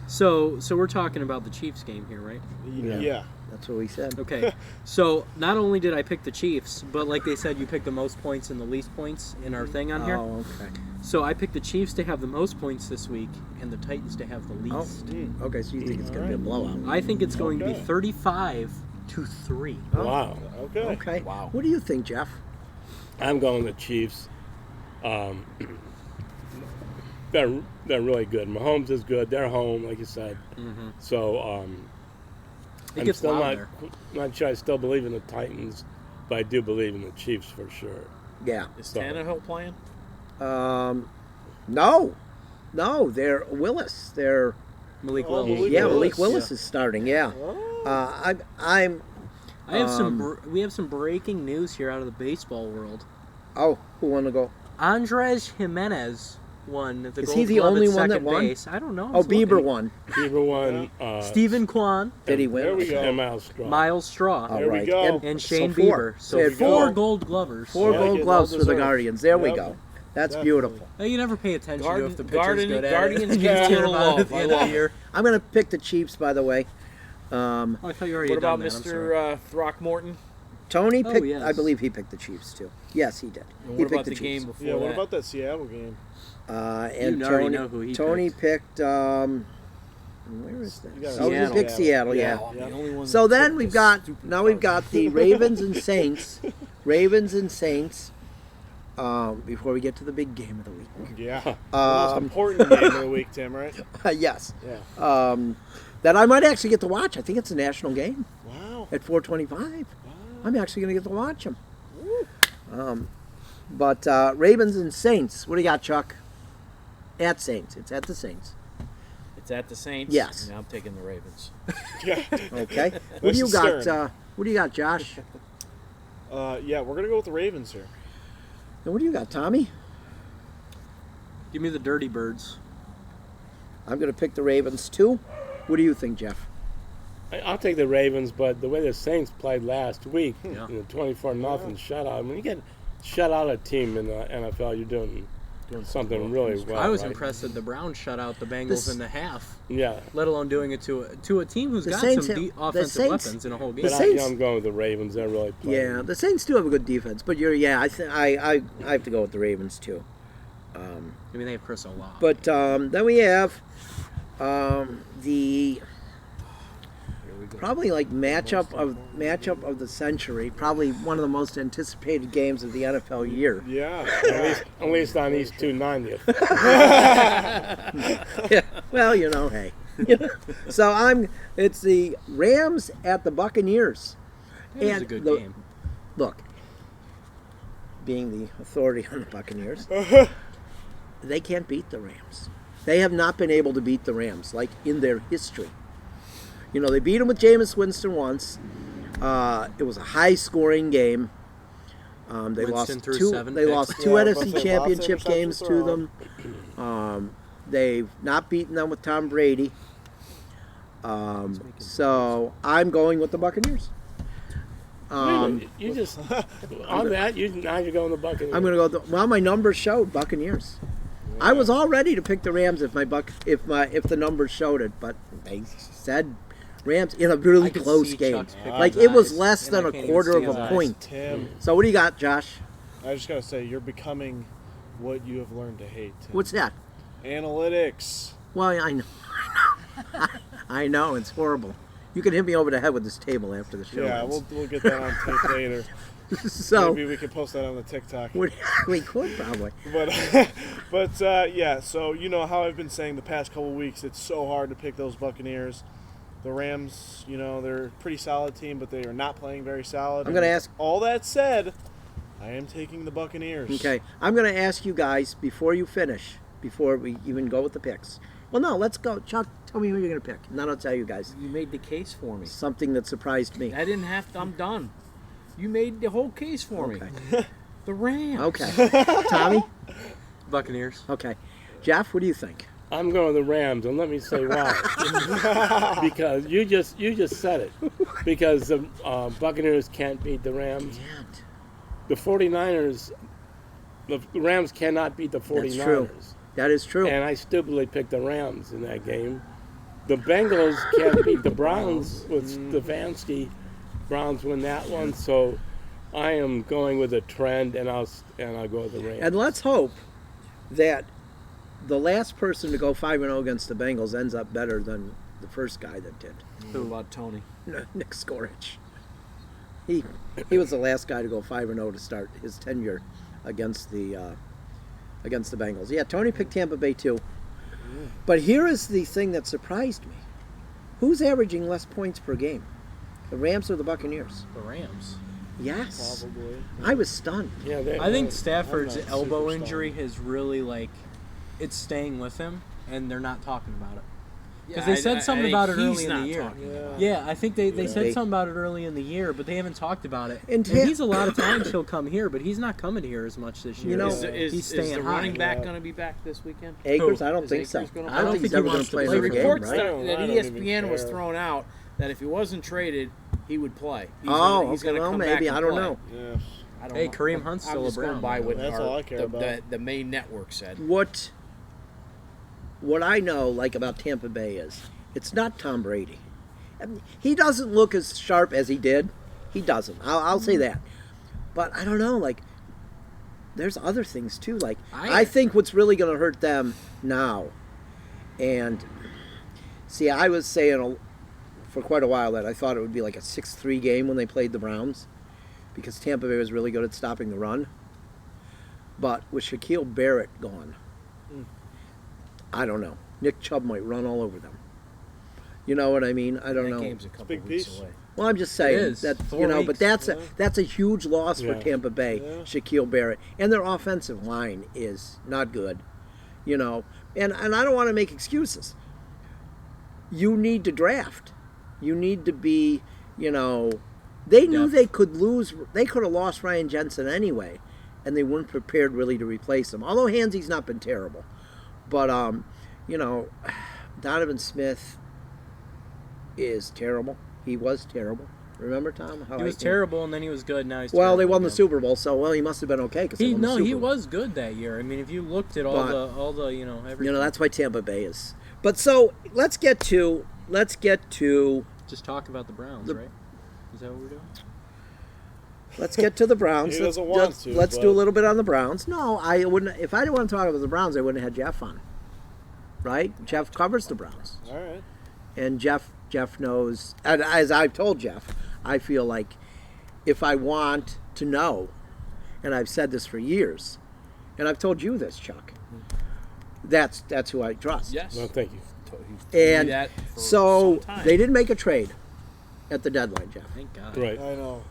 S5: So we're talking about the Chiefs game here, right?
S1: Yeah.
S2: Yeah.
S1: That's what we said.
S5: Okay. So not only did I pick the Chiefs, but like they said, you picked the most points and the least points in our thing on here.
S1: Oh, okay.
S5: So I picked the Chiefs to have the most points this week and the Titans to have the
S1: Oh,
S5: least.
S1: okay. So you think it's going to be a blowout?
S5: I think it's going to be
S2: Okay.
S5: 35-3.
S1: Oh.
S3: Wow.
S2: Okay.
S1: Okay.
S4: Wow.
S1: What do you think, Jeff?
S3: I'm going with Chiefs. They're really good. Mahomes is good. They're home, like you said.
S5: Mm-hmm.
S3: So
S5: It
S3: I'm
S5: gets
S3: still
S5: loud there.
S3: not sure I still believe in the Titans, but I do believe in the Chiefs for sure.
S1: Yeah.
S4: Is
S3: So-
S4: Tannehill playing?
S1: No. They're Willis. They're
S5: Malik
S2: Oh,
S5: Willis.
S2: Malik
S1: yeah.
S2: Willis.
S1: Malik Willis
S5: Yeah.
S1: is starting. Yeah.
S2: Oh.
S1: I'm.
S5: I have we have some breaking news here out of the baseball world.
S1: Oh, who want to go?
S5: Andres Jimenez won the
S1: Is
S5: Gold
S1: he the
S5: Glove
S1: only
S5: at
S1: one that
S5: second
S1: won?
S5: base. I don't know.
S1: Oh,
S5: It's looking.
S1: Bieber won.
S3: Bieber won.
S5: Stephen Kwan,
S1: Did he win?
S2: There we go.
S3: And Miles Straw.
S5: Miles Straw,
S1: All
S2: There we
S1: right.
S2: go.
S5: and
S1: so
S5: Shane
S1: four.
S5: Bieber. So
S1: They had
S5: four
S2: four.
S5: Gold Glovers.
S1: Four
S2: Yeah,
S1: gold
S2: getting
S1: gloves
S2: well
S1: for the
S2: deserved.
S1: Guardians. There we
S2: Yep.
S1: go. That's
S2: Definitely.
S1: beautiful.
S5: Hey, you never pay attention to if the pitcher's
S4: Guardian-
S5: good at
S4: Guardians
S5: it. You
S4: get
S5: just
S4: a
S5: hear
S4: little
S5: about it
S4: love.
S5: at the
S4: I
S5: end of
S4: love
S5: the
S4: it.
S5: year.
S1: I'm going to pick the Chiefs, by the way.
S5: Oh, I thought you already
S4: What
S5: had done
S4: about
S5: that. I'm sorry.
S4: Mr. Throckmorton?
S1: Tony
S5: Oh,
S1: picked.
S5: yes.
S1: I believe he picked the Chiefs too. Yes, he did.
S4: And
S1: He
S4: what
S1: picked
S4: about
S1: the
S4: the
S1: Chiefs.
S4: game before
S2: Yeah, what
S4: that?
S2: about that Seattle game?
S1: And
S5: You already
S1: Tony,
S5: know who he
S1: Tony picked. Where is that?
S2: You got
S1: Oh, he
S5: Seattle.
S1: picked Seattle. Yeah.
S4: Oh, I'm the only one
S1: So
S4: that
S1: then
S4: took
S1: we've
S4: this
S1: got
S4: stupid
S1: now we've
S4: card.
S1: got the Ravens and Saints. Ravens and Saints. Before we get to the big game of the week.
S2: Yeah. The most important game of the week, Tim, right?
S1: Yes.
S2: Yeah.
S1: That I might actually get to watch. I think it's a national game
S2: Wow.
S1: at 4:25. I'm actually going to get to watch them. But Ravens and Saints. What do you got, Chuck? At Saints. It's at the Saints.
S4: It's at the Saints.
S1: Yes.
S4: And I'm taking the Ravens.
S2: Yeah.
S1: Okay. What
S2: Nice
S1: do you
S2: and
S1: got?
S2: stern.
S1: What do you got, Josh?
S2: Yeah, we're gonna go with the Ravens here.
S1: And what do you got, Tommy?
S5: Give me the Dirty Birds.
S1: I'm going to pick the Ravens too. What do you think, Jeff?
S3: I'll take the Ravens, but the way the Saints played last week,
S5: Yeah.
S3: in the 24-0 shutout. When you get shut out a team in the NFL, you're doing something really well.
S5: I was
S3: right?
S5: impressed that the Browns shut out the Bengals
S1: This-
S5: in the half,
S3: Yeah,
S5: let alone doing it to a team who's
S1: The
S5: got
S1: Saints
S5: some
S1: have- the
S5: offensive
S1: Saints-
S5: weapons in a whole game.
S3: but
S1: Saints-
S3: I'm going with the Ravens. They're really playing.
S1: Yeah, the Saints do have a good defense, but I have to go with the Ravens too.
S5: I mean, they have Chris Olave.
S1: But then we have the probably like matchup of the century, probably one of the most anticipated games of the NFL year.
S2: Yeah.
S3: At least on these 290th.
S1: Yeah, well, hey. So it's the Rams at the Buccaneers.
S5: it was a
S1: and
S5: good
S1: the-
S5: game.
S1: Look, being the authority on the Buccaneers, they can't beat the Rams. They have not been able to beat the Rams, like in their history. They beat them with Jameis Winston once. It was a high-scoring game. They
S5: Winston
S1: lost
S5: threw
S1: two.
S5: 7
S1: They
S5: picks.
S1: lost
S2: Yeah,
S1: two
S2: I was
S1: NFC
S2: about to say,
S1: Championship
S2: lots of
S1: games
S2: interceptions
S1: to them. They've not beaten them with Tom Brady. So I'm going with the Buccaneers.
S3: You just on that. Now you're going the Buccaneers.
S1: I'm going to go. Well, my numbers showed Buccaneers. I was all ready to pick the Rams if the numbers showed it, but they said Rams in a really
S5: I could
S1: close
S5: see
S1: game.
S5: Chuck's picking
S1: Like
S5: his
S1: it was
S5: eyes,
S1: less
S5: and
S1: than
S5: I
S1: a
S5: can't
S1: quarter
S5: even
S1: of
S5: see
S1: a
S5: his
S1: point.
S2: Tim,
S1: So what do you got, Josh?
S2: I just gotta say, you're becoming what you have learned to hate. Tim.
S1: What's that?
S2: Analytics.
S1: Well, I know. I know it's horrible. You can hit me over the head with this table after the show.
S2: Yeah,
S1: ends.
S2: we'll get that on tape later.
S1: So
S2: Maybe we can post that on the TikTok.
S1: we could probably.
S2: But yeah, so you know how I've been saying the past couple weeks, it's so hard to pick those Buccaneers. The Rams, they're a pretty solid team, but they are not playing very solid.
S1: I'm gonna
S2: And
S1: ask-
S2: All that said, I am taking the Buccaneers.
S1: Okay, I'm going to ask you guys before you finish, before we even go with the picks. Well, no, let's go. Chuck, tell me who you're going to pick, and then I'll tell you guys
S4: You made the case for me.
S1: something that surprised me.
S4: I didn't have to. I'm done. You made the whole case for me.
S1: Okay.
S4: The Rams.
S1: Okay, Tommy.
S5: Buccaneers.
S1: Okay, Jeff, what do you think?
S3: I'm going the Rams, and let me say why. Because you just said it. Because the Buccaneers can't beat the Rams. The 49ers, the Rams cannot beat the 49ers.
S1: That's true. That is true.
S3: And I stupidly picked the Rams in that game. The Bengals can't beat the Browns with Stefanski. Browns win that one, so I am going with a trend, and I'll go with the Rams.
S1: And let's hope that the last person to go 5-0 against the Bengals ends up better than the first guy that did.
S4: Who about Tony?
S1: Nick Skorich. He was the last guy to go 5-0 to start his tenure against the Bengals. Yeah, Tony picked Tampa Bay too. But here is the thing that surprised me: who's averaging less points per game, the Rams or the Buccaneers?
S5: The Rams.
S1: Yes,
S2: Probably.
S1: I was stunned.
S3: Yeah,
S5: I think Stafford's
S2: I'm not
S5: elbow
S2: super
S5: injury has really it's staying with him, and they're not talking about it. Because they said something about it early in the year. Yeah, I think they said
S1: They-
S5: something about it early in the year, but they haven't talked about it.
S1: And
S5: And he's a lot of times he'll come here, but he's not coming here as much this year.
S1: You know-
S5: he's
S4: Is
S5: staying
S4: the
S5: high.
S4: running back going to be back this weekend?
S1: Akers, I don't
S4: Is
S1: think so.
S4: Akers gonna
S1: I
S4: play?
S1: don't
S5: I
S1: think he's
S5: don't
S1: ever
S5: think he
S1: going
S5: wants
S1: to
S5: to
S1: play
S5: play
S1: another
S5: for
S1: game,
S4: Reports
S1: right?
S4: that,
S2: I don't even
S4: ESPN was
S2: care.
S4: thrown out that if he wasn't traded, he would play. He's
S1: Oh,
S4: gonna, he's
S1: okay,
S4: gonna
S1: well,
S4: come
S1: maybe.
S4: back
S1: I
S4: and
S1: don't
S4: play.
S1: know.
S2: Yeah.
S4: I don't
S5: Hey,
S4: know.
S5: Kareem Hunt's
S4: I'm
S5: still a
S4: just going
S5: Brown,
S4: by
S5: by the
S4: what
S5: way.
S2: That's all I care about.
S4: the main network said.
S1: What I know, like about Tampa Bay, is it's not Tom Brady. I mean, he doesn't look as sharp as he did. He doesn't. I'll say that. But I don't know. Like, there's other things too. Like, I think what's really going to hurt them now, and see, I was saying for quite a while that I thought it would be like a 6-3 game when they played the Browns, because Tampa Bay was really good at stopping the run. But with Shaquille Barrett gone, I don't know. Nick Chubb might run all over them. You know what I mean? I don't
S4: That
S1: know.
S4: game's a couple
S2: big
S4: weeks
S2: piece.
S4: away.
S1: Well, I'm just saying
S5: is.
S1: that
S5: 4
S1: but
S5: weeks.
S1: that's a huge loss for
S3: Yeah.
S1: Tampa Bay.
S2: Yeah.
S1: Shaquille Barrett, and their offensive line is not good. You know, and I don't want to make excuses. You need to draft. You need to be, you know, they knew
S5: Depth.
S1: they could lose. They could have lost Ryan Jensen anyway, and they weren't prepared really to replace him. Although Hansy's not been terrible, but you know, Donovan Smith is terrible. He was terrible. Remember, Tom? How
S5: He
S1: I
S5: was
S1: think-
S5: terrible, and then he was good. Now he's
S1: Well,
S5: terrible
S1: they won the
S5: again.
S1: Super Bowl, so he must have been okay because
S5: He
S1: won the Super
S5: he
S1: Bowl.
S5: was good that year. I mean, if you looked at
S1: But-
S5: all the everything.
S1: You know, that's why Tampa Bay is. But so let's get to
S5: just talk about the Browns,
S1: The-
S5: right? Is that what we're doing?
S1: the Browns.
S2: He doesn't want to,
S1: Let's do
S2: but-
S1: a little bit on the Browns. No, I wouldn't. If I didn't want to talk about the Browns, I wouldn't have had Jeff on. Right? Jeff covers the Browns,
S2: All right.
S1: and Jeff knows. And as I've told Jeff, I feel like if I want to know, and I've said this for years, and I've told you this, Chuck. That's who I trust.
S4: Yes.
S3: No, thank you.
S4: He's told me
S1: And
S4: that for
S1: so
S4: some time.
S1: they didn't make a trade at the deadline, Jeff.
S5: Thank God.
S3: Right.
S2: I know.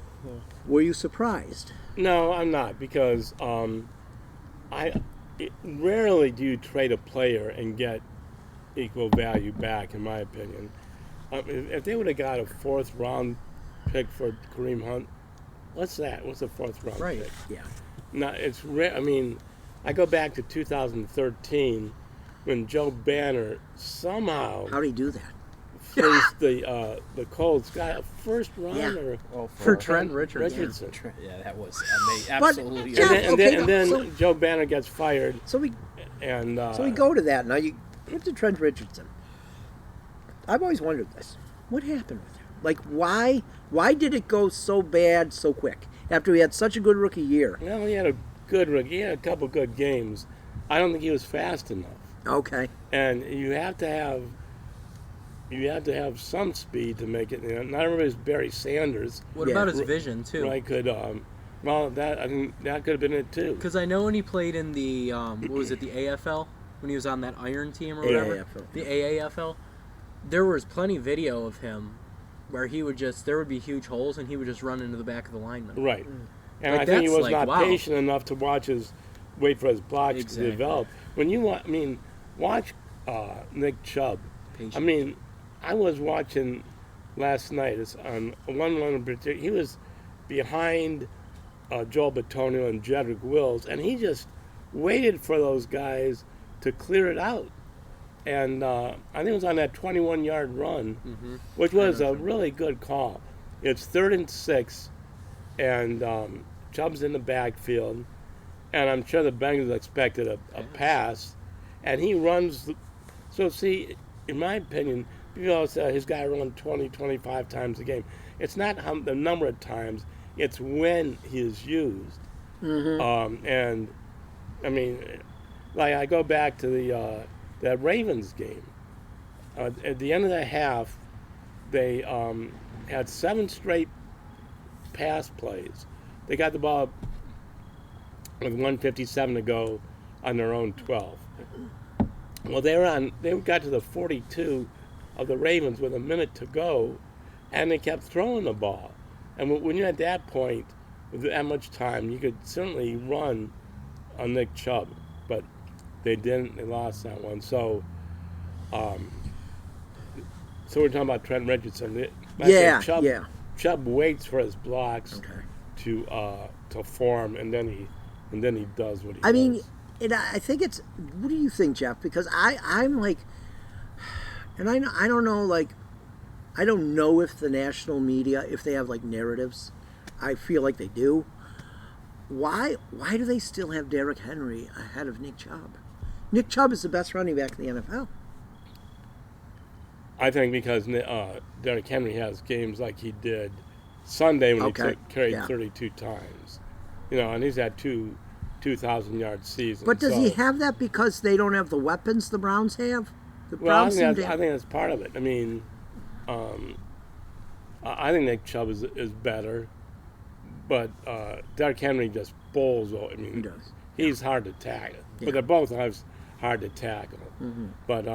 S1: Were you surprised?
S3: No, I'm not, because rarely do you trade a player and get equal value back, in my opinion. If they would have got a 4th round pick for Kareem Hunt, what's that? What's a 4th round
S5: Right.
S3: pick?
S1: Yeah.
S3: No, it's rare. I mean, I go back to 2013 when Joe Banner somehow
S1: How do you do that?
S3: fleeced the Colts. Got a 1st rounder
S4: Oh,
S5: For Trent Richardson.
S4: Yeah, that was amazing.
S1: But-
S4: Absolutely.
S1: Jeff,
S3: And
S1: okay,
S3: then
S1: so-
S3: Joe Banner gets fired,
S1: So we
S3: and
S1: go to that now. You get to Trent Richardson. I've always wondered this. What happened with him? Like, why did it go so bad so quick after he had such a good rookie year?
S3: Well, he had a good rookie. He had a couple good games. I don't think he was fast enough.
S1: Okay.
S3: And you have to have some speed to make it. You know, not everybody's Barry Sanders.
S5: What
S1: Yeah.
S5: about his vision too?
S3: Right? Could well, that I think that could have been it too.
S5: Because I know when he played in the what was it, the AFL, when he was on that Iron team or whatever,
S1: AAFL.
S5: the AAFL, there was plenty of video of him where there would be huge holes and he would just run into the back of the lineman.
S3: Right. And
S5: Like,
S3: I think he
S5: that's
S3: was
S5: like,
S3: not
S5: wow.
S3: patient enough to wait for his blocks
S5: Exactly.
S3: to develop. When you watch Nick Chubb.
S5: Patient.
S3: I mean, I was watching last night. It's on one in particular. He was behind Joel Bitonio and Jedrick Wills, and he just waited for those guys to clear it out. And I think it was on that 21-yard run, which was a really good call. It's 3rd and 6, and Chubb's in the backfield, and I'm sure the Bengals expected a pass, and he runs. So see, in my opinion, people always say his guy runs 20, 25 times a game. It's not the number of times; it's when he is used. And I mean, like I go back to that Ravens game. At the end of the half, they had 7 straight pass plays. They got the ball with 1:57 to go on their own 12. Well, they got to the 42 of the Ravens with a minute to go, and they kept throwing the ball. And when you're at that point, with that much time, you could certainly run on Nick Chubb, but they didn't. They lost that one. So So we're talking about Trent Richardson.
S1: Yeah,
S3: Chubb,
S1: yeah.
S3: Chubb waits for his blocks
S1: Okay.
S3: to form, and then he does what he
S1: I
S3: does.
S1: mean, and I think it's. What do you think, Jeff? Because I'm like, and I don't know, like, I don't know if the national media, if they have like narratives. I feel like they do. Why do they still have Derrick Henry ahead of Nick Chubb? Nick Chubb is the best running back in the NFL.
S3: I think because Derrick Henry has games like he did Sunday when
S1: Okay,
S3: he carried
S1: yeah.
S3: 32 times, and he's had 2,000-yard seasons.
S1: But does he
S3: so-
S1: have that because they don't have the weapons the Browns have? The
S3: Well, I
S1: Browns
S3: think,
S1: seem
S3: that's,
S1: to
S3: I think that's part of it. I mean, I think Nick Chubb is better, but Derrick Henry just bowls. I mean,
S1: He does.
S3: He's hard to tackle,
S1: Yeah.
S3: but they're both hard to tackle.
S1: Mm-hmm.
S3: But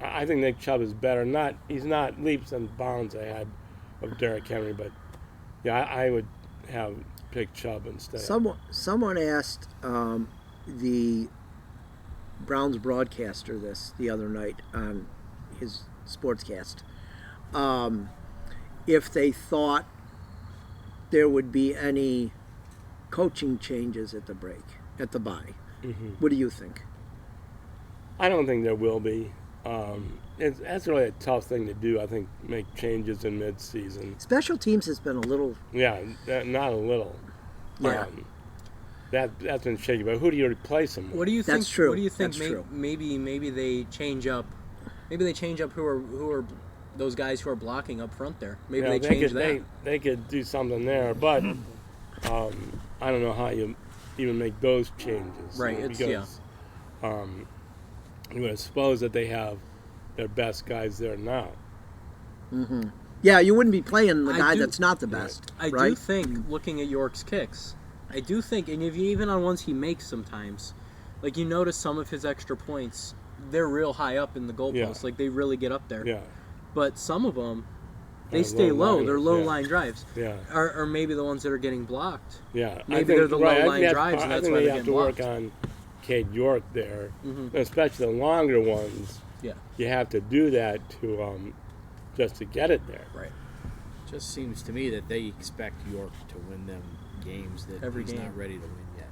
S3: I think Nick Chubb is better. He's not leaps and bounds ahead of Derrick Henry, but yeah, I would have picked Chubb instead.
S1: Someone asked the Browns broadcaster this the other night on his sportscast if they thought there would be any coaching changes at the bye.
S3: Mm-hmm.
S1: What do you think?
S3: I don't think there will be. That's really a tough thing to do. I think make changes in mid-season.
S1: Special teams has been a little.
S3: Yeah, not a little.
S1: Yeah.
S3: That's been shaky. But who do you replace him with?
S5: What do you think?
S1: That's true.
S5: What do you think?
S1: That's true.
S5: Maybe they change up. Maybe they change up who are those guys who are blocking up front there. Maybe they change that.
S3: They could do something there, but I don't know how you even make those changes.
S5: Right, it's-
S3: Because you would suppose that they have their best guys there now.
S1: Yeah, you wouldn't be playing the
S5: I
S1: guy
S5: do-
S1: that's not the best.
S5: I
S1: right?
S5: do think, looking at York's kicks, I do think, and if you, even on ones he makes sometimes, like you notice some of his extra points, they're real high up in the goalpost.
S3: Yeah.
S5: Like they really get up there.
S3: Yeah,
S5: But some of them, they
S3: Are
S5: stay
S3: low
S5: low.
S3: liners,
S5: They're low
S3: yeah.
S5: line drives.
S3: yeah,
S5: Or maybe the ones that are getting blocked.
S3: yeah.
S5: Maybe they're the
S3: right, I
S5: low-line
S3: think
S5: drives, and
S3: I
S5: that's
S3: think
S5: why
S3: they
S5: they're
S3: have to
S5: getting
S3: work
S5: blocked.
S3: on Cade York there,
S5: Mhm.
S3: especially the longer ones.
S5: Yeah.
S3: You have to do that to just to get it there.
S5: Right.
S4: Just seems to me that they expect York to win them games that
S5: Every
S4: he's
S5: game.
S4: not ready to win yet.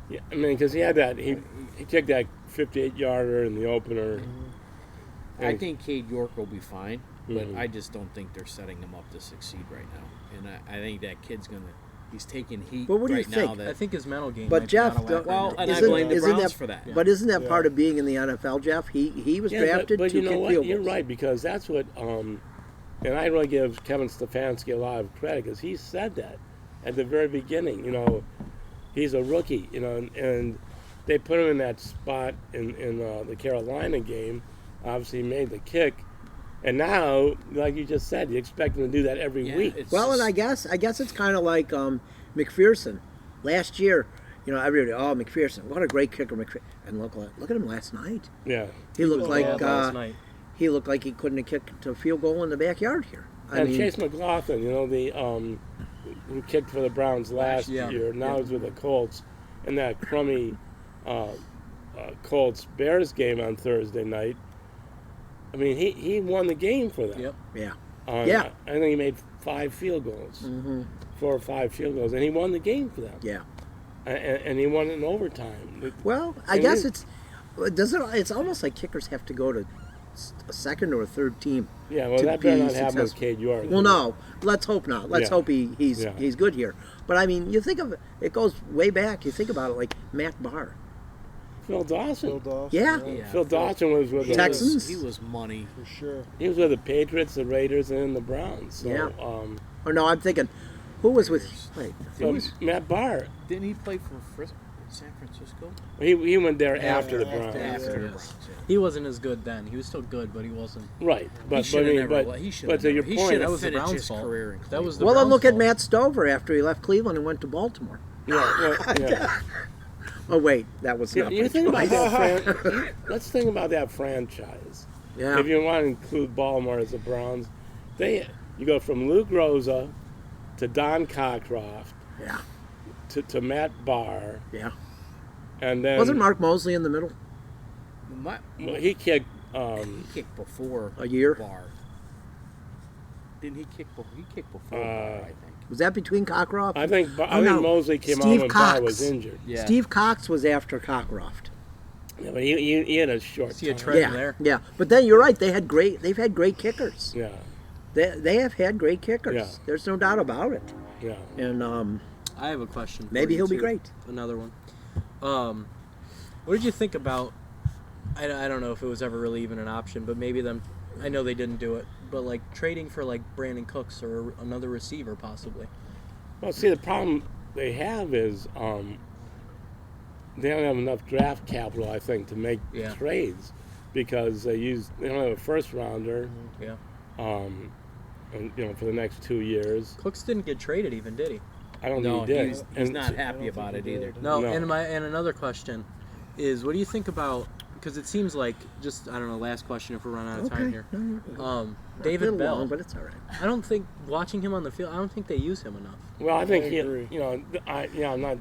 S3: Yeah, I mean, because he had that he kicked that 58-yarder in the opener.
S4: I
S3: And-
S4: think Cade York will be fine, but
S3: Mhm.
S4: I just don't think they're setting him up to succeed right now. And I think that kid's he's taking heat
S1: But what do you
S4: right now.
S1: think?
S4: That
S5: I think his mental game.
S1: But
S5: might
S1: Jeff,
S5: be out of whack.
S4: well, and I
S1: Isn't-
S4: blame the
S1: isn't
S4: Browns
S1: that-
S4: for that.
S1: But isn't that
S2: Yeah.
S1: part of being in the NFL, Jeff? He was
S3: Yeah,
S1: drafted
S3: but
S1: to
S3: you know
S1: kick
S3: what?
S1: field
S3: You're
S1: goals.
S3: right, because that's what, and I really give Kevin Stefanski a lot of credit because he said that at the very beginning. He's a rookie, and they put him in that spot in the Carolina game. Obviously, he made the kick, and now, like you just said, you expect him to do that every
S4: Yeah,
S3: week.
S4: it's
S1: Well, and
S4: just-
S1: I guess it's kind of like McPherson. Last year, everybody, McPherson, what a great kicker, McPherson. And look at him last night.
S3: Yeah,
S1: He looked like
S5: Bad last night.
S1: he looked like he couldn't have kicked a field goal in the backyard here. I
S3: and
S1: mean,
S3: Chase McLaughlin, who kicked for the Browns last
S5: Yeah.
S3: year, now he's with the Colts, in that crummy Colts Bears game on Thursday night. I mean, he won the game for them.
S5: Yep.
S1: yeah,
S3: On,
S1: Yeah.
S3: I think he made 5 field goals, 4 or 5 field goals, and he won the game for them.
S1: yeah.
S3: And he won it in overtime.
S1: Well, I
S3: And
S1: guess
S3: he-
S1: it's almost like kickers have to go to a second or a third team.
S3: Yeah, well,
S1: to
S3: that better
S1: be
S3: not happen with
S1: successful.
S3: Cade York.
S1: Well, no, let's hope not. Let's
S3: Yeah.
S1: hope he's
S3: Yeah.
S1: he's good here. But I mean, you think of it goes way back. You think about it like Matt Barr.
S3: Phil Dawson.
S2: Phil Dawson.
S1: Yeah.
S4: Yeah,
S3: Phil Dawson was with the
S1: Texans?
S4: He was money.
S2: For sure.
S3: He was with the Patriots, the Raiders, and the Browns. So,
S1: Yeah. Or no, I'm thinking, who was with? Wait,
S3: so Matt Barr,
S4: Didn't he play for San Francisco?
S3: he went there after the
S2: after.
S3: Browns.
S4: After the
S5: yes.
S4: Browns, yeah.
S5: He wasn't as good then. He was still good, but he wasn't.
S3: Right, but
S4: He
S3: but, I
S4: should have
S3: mean,
S4: never.
S3: but,
S4: He should
S3: but to your
S4: He
S3: point,
S4: should
S5: That
S4: have
S5: was the
S4: finished
S5: Browns'
S4: his
S5: fault.
S4: career in
S5: That was the
S1: well, then
S5: Browns'
S1: look at
S5: fault.
S1: Matt Stover after he left Cleveland and went to Baltimore.
S3: yeah, well, yeah.
S1: Oh wait, that was not.
S3: You think about that. Let's think about that franchise.
S1: Yeah.
S3: If you want to include Baltimore as the Browns, you go from Luke Rosa to Don Cockcroft
S1: Yeah.
S3: to Matt Barr,
S1: Yeah.
S3: and then
S1: Wasn't Mark Mosley in the middle?
S4: My,
S3: well, he kicked
S4: He kicked before
S1: A year?
S4: Barr. Didn't he kick before? He kicked before Barr, I think.
S1: Was that between Cockcroft?
S3: I think
S1: Oh, no.
S3: Mosley came
S1: Steve
S3: on when Barr
S1: Cox.
S3: was injured.
S4: Yeah.
S1: Steve Cox was after Cockcroft.
S3: Yeah, but he had a short
S5: See a
S3: time.
S5: trend
S1: Yeah,
S5: there.
S1: yeah. But then you're right. They've had great kickers.
S3: Yeah,
S1: They have had great kickers.
S3: Yeah.
S1: There's no doubt about it.
S3: yeah.
S1: And
S5: I have a question. for
S1: maybe
S5: you,
S1: he'll be
S5: too.
S1: great.
S5: Another one. What did you think about? I don't know if it was ever really even an option, but maybe them. I know they didn't do it, but like trading for like Brandon Cooks or another receiver possibly.
S3: Well, see, the problem they have is they don't have enough draft capital, I think, to make
S5: Yeah.
S3: trades because they don't have a first rounder,
S5: Yeah.
S3: and for the next 2 years.
S5: Cooks didn't get traded even, did he?
S3: I don't
S4: No,
S3: think he did.
S4: he's
S3: And
S4: not
S3: so-
S4: happy about it either.
S5: No.
S3: No.
S5: And another question is, what do you think about? Because it seems like just I don't know. Last question, if we're running out of time here.
S1: A
S5: David
S1: little
S5: Bell.
S1: long, but it's all right.
S5: I don't think watching him on the field. I don't think they use him enough.
S3: Well, I think
S2: I agree.
S3: I'm not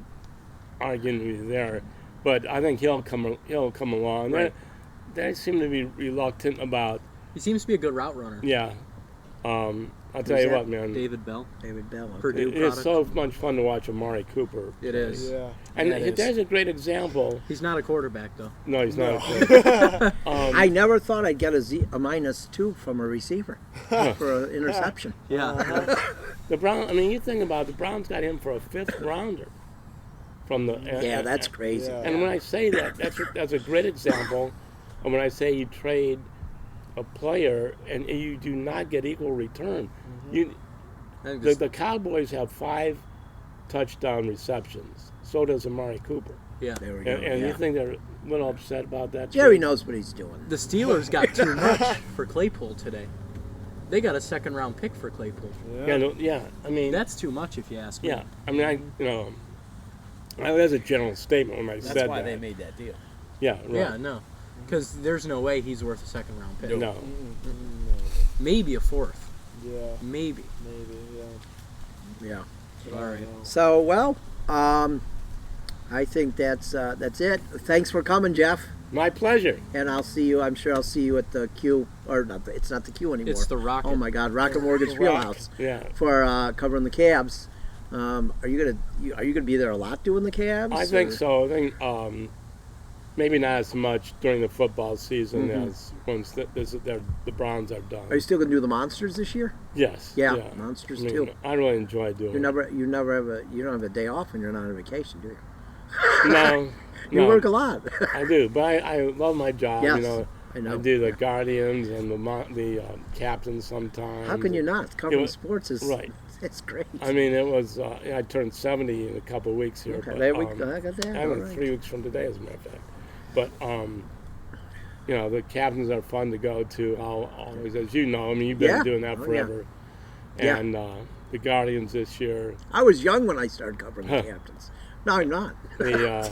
S3: arguing with you there, but I think he'll come along.
S5: Right.
S3: They seem to be reluctant about.
S5: He seems to be a good route runner.
S3: Yeah, I'll tell you
S1: that?
S3: what, man.
S5: David Bell.
S1: David Bell. okay.
S5: Purdue
S3: It is
S5: product.
S3: so much fun to watch Amari Cooper.
S5: It is.
S2: Yeah.
S3: And
S4: Yeah, it is.
S3: there's a great example.
S5: He's not a quarterback though.
S3: No, he's not.
S1: I never thought I'd get a -2 from a receiver for an interception.
S5: Yeah.
S3: The Brown. I mean, you think about it, the Browns got him for a 5th rounder from the.
S1: Yeah, that's crazy.
S2: Yeah.
S3: And when I say that, that's a great example. And when I say you trade a player and you do not get equal return,
S5: I think
S3: the Cowboys have 5 touchdown receptions. So does Amari Cooper.
S5: yeah.
S1: There we go.
S3: And
S1: yeah.
S3: you think they're a little upset about that?
S1: Jerry
S3: too?
S1: knows what he's doing.
S5: The Steelers got too much for Claypool today. They got a 2nd-round pick for Claypool.
S3: Yeah. I mean,
S5: That's too much if you ask me.
S3: yeah. I mean, that's a general statement when I
S4: That's
S3: said
S4: why
S3: that.
S4: they made that deal.
S3: Yeah. Right.
S5: Yeah, no. Because there's no way he's worth a 2nd-round pick.
S3: No.
S5: Maybe a 4th.
S2: Yeah.
S5: Maybe.
S2: Maybe. Yeah.
S1: Yeah.
S5: All right.
S1: So I think that's it. Thanks for coming, Jeff.
S3: My pleasure.
S1: And I'll see you. I'm sure I'll see you at the Q, or not. It's not the Q anymore.
S5: It's the Rocket.
S1: Oh my God, Rocket Mortgage Fieldhouse
S3: Yeah.
S1: for covering the Cavs. Are you gonna be there a lot doing the Cavs?
S3: I think
S1: or-
S3: so. I think maybe not as much during the football season as once the Browns are done.
S1: Are you still gonna do the Monsters this year?
S3: Yes.
S1: Yeah, Monsters too.
S3: I really enjoy doing
S1: You
S3: it.
S1: you don't have a day off when you're not on vacation, do you?
S3: No.
S1: You
S3: no,
S1: work a lot.
S3: I do, but I love my job.
S1: Yes, I know.
S3: I do the Guardians and the captains sometimes.
S1: How can you not? Covering
S3: was-
S1: sports is
S3: right.
S1: It's great.
S3: I mean, it was. I turned 70 in a couple of weeks here.
S1: Okay,
S3: but,
S1: there we go. I got that.
S3: I
S1: All
S3: mean,
S1: right.
S3: 3 weeks from today, as a matter of fact. But the captains are fun to go to. Always, as you know, I mean, you've been
S1: Yeah.
S3: doing that
S1: Oh, yeah.
S3: forever.
S1: Yeah.
S3: And the Guardians this year.
S1: I was young when I started covering the Captains. No, I'm not.
S3: The